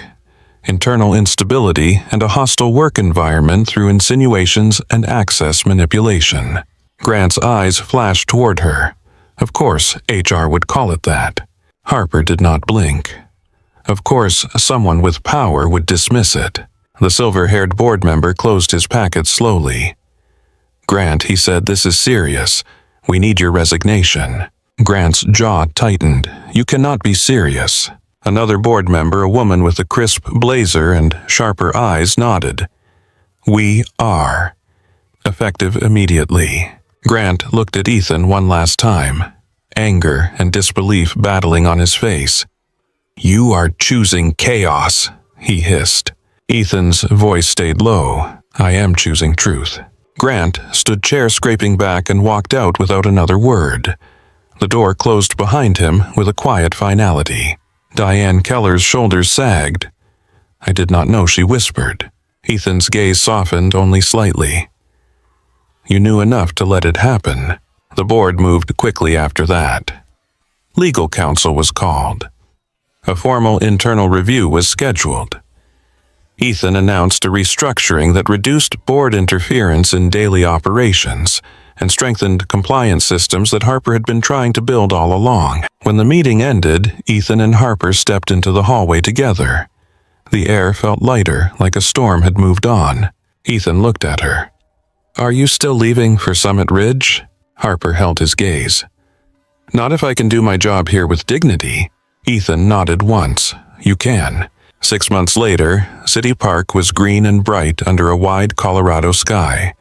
internal instability, and a hostile work environment through insinuations and access manipulation. Grant's eyes flashed toward her. Of course, HR would call it that. Harper did not blink. Of course, someone with power would dismiss it. The silver-haired board member closed his packet slowly. Grant, he said, this is serious. We need your resignation. Grant's jaw tightened. You cannot be serious. Another board member, a woman with a crisp blazer and sharper eyes, nodded. We are. Effective immediately. Grant looked at Ethan one last time, anger and disbelief battling on his face. You are choosing chaos, he hissed. Ethan's voice stayed low. I am choosing truth. Grant stood chair scraping back and walked out without another word. The door closed behind him with a quiet finality. Diane Keller's shoulders sagged. I did not know, she whispered. Ethan's gaze softened only slightly. You knew enough to let it happen. The board moved quickly after that. Legal counsel was called. A formal internal review was scheduled. Ethan announced a restructuring that reduced board interference in daily operations and strengthened compliance systems that Harper had been trying to build all along. When the meeting ended, Ethan and Harper stepped into the hallway together. The air felt lighter, like a storm had moved on. Ethan looked at her. Are you still leaving for Summit Ridge? Harper held his gaze. Not if I can do my job here with dignity. Ethan nodded once. You can. 6 months later, City Park was green and bright under a wide Colorado sky.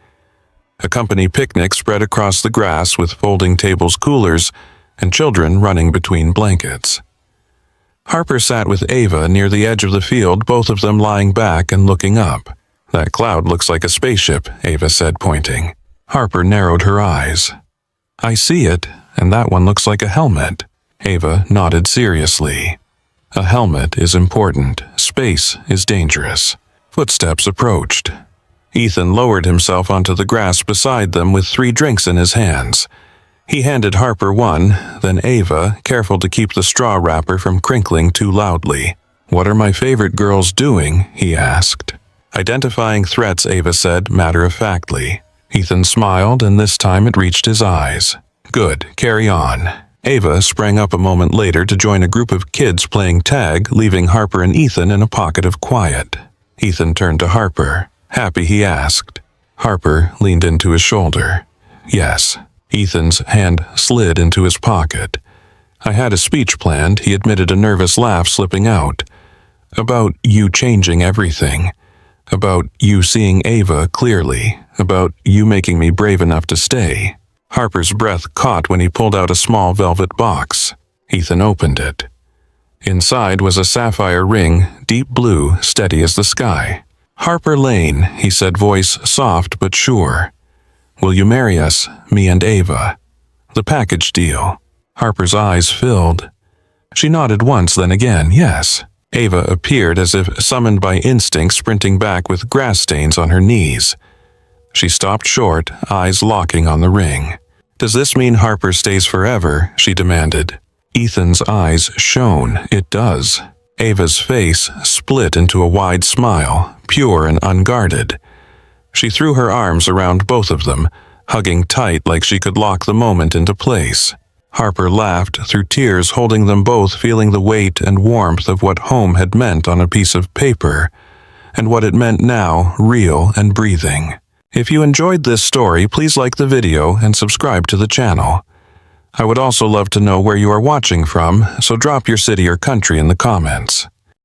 A company picnic spread across the grass with folding tables, coolers, and children running between blankets. Harper sat with Ava near the edge of the field, both of them lying back and looking up. That cloud looks like a spaceship, Ava said, pointing. Harper narrowed her eyes. I see it, and that one looks like a helmet. Ava nodded seriously. A helmet is important. Space is dangerous. Footsteps approached. Ethan lowered himself onto the grass beside them with 3 drinks in his hands. He handed Harper one, then Ava, careful to keep the straw wrapper from crinkling too loudly. What are my favorite girls doing? He asked. Identifying threats, Ava said matter-of-factly. Ethan smiled, and this time it reached his eyes. Good, carry on. Ava sprang up a moment later to join a group of kids playing tag, leaving Harper and Ethan in a pocket of quiet. Ethan turned to Harper. Happy, he asked. Harper leaned into his shoulder. Yes. Ethan's hand slid into his pocket. I had a speech planned, he admitted, a nervous laugh slipping out. About you changing everything. About you seeing Ava clearly. About you making me brave enough to stay. Harper's breath caught when he pulled out a small velvet box. Ethan opened it. Inside was a sapphire ring, deep blue, steady as the sky. Harper Lane, he said, voice soft but sure. Will you marry us, me and Ava? The package deal. Harper's eyes filled. She nodded once, then again, yes. Ava appeared as if summoned by instinct, sprinting back with grass stains on her knees. She stopped short, eyes locking on the ring. "Does this mean Harper stays forever?" she demanded. Ethan's eyes shone. "It does." Ava's face split into a wide smile, pure and unguarded. She threw her arms around both of them, hugging tight like she could lock the moment into place. Harper laughed through tears, holding them both, feeling the weight and warmth of what home had meant on a piece of paper, and what it meant now, real and breathing. If you enjoyed this story, please like the video and subscribe to the channel. I would also love to know where you are watching from, so drop your city or country in the comments.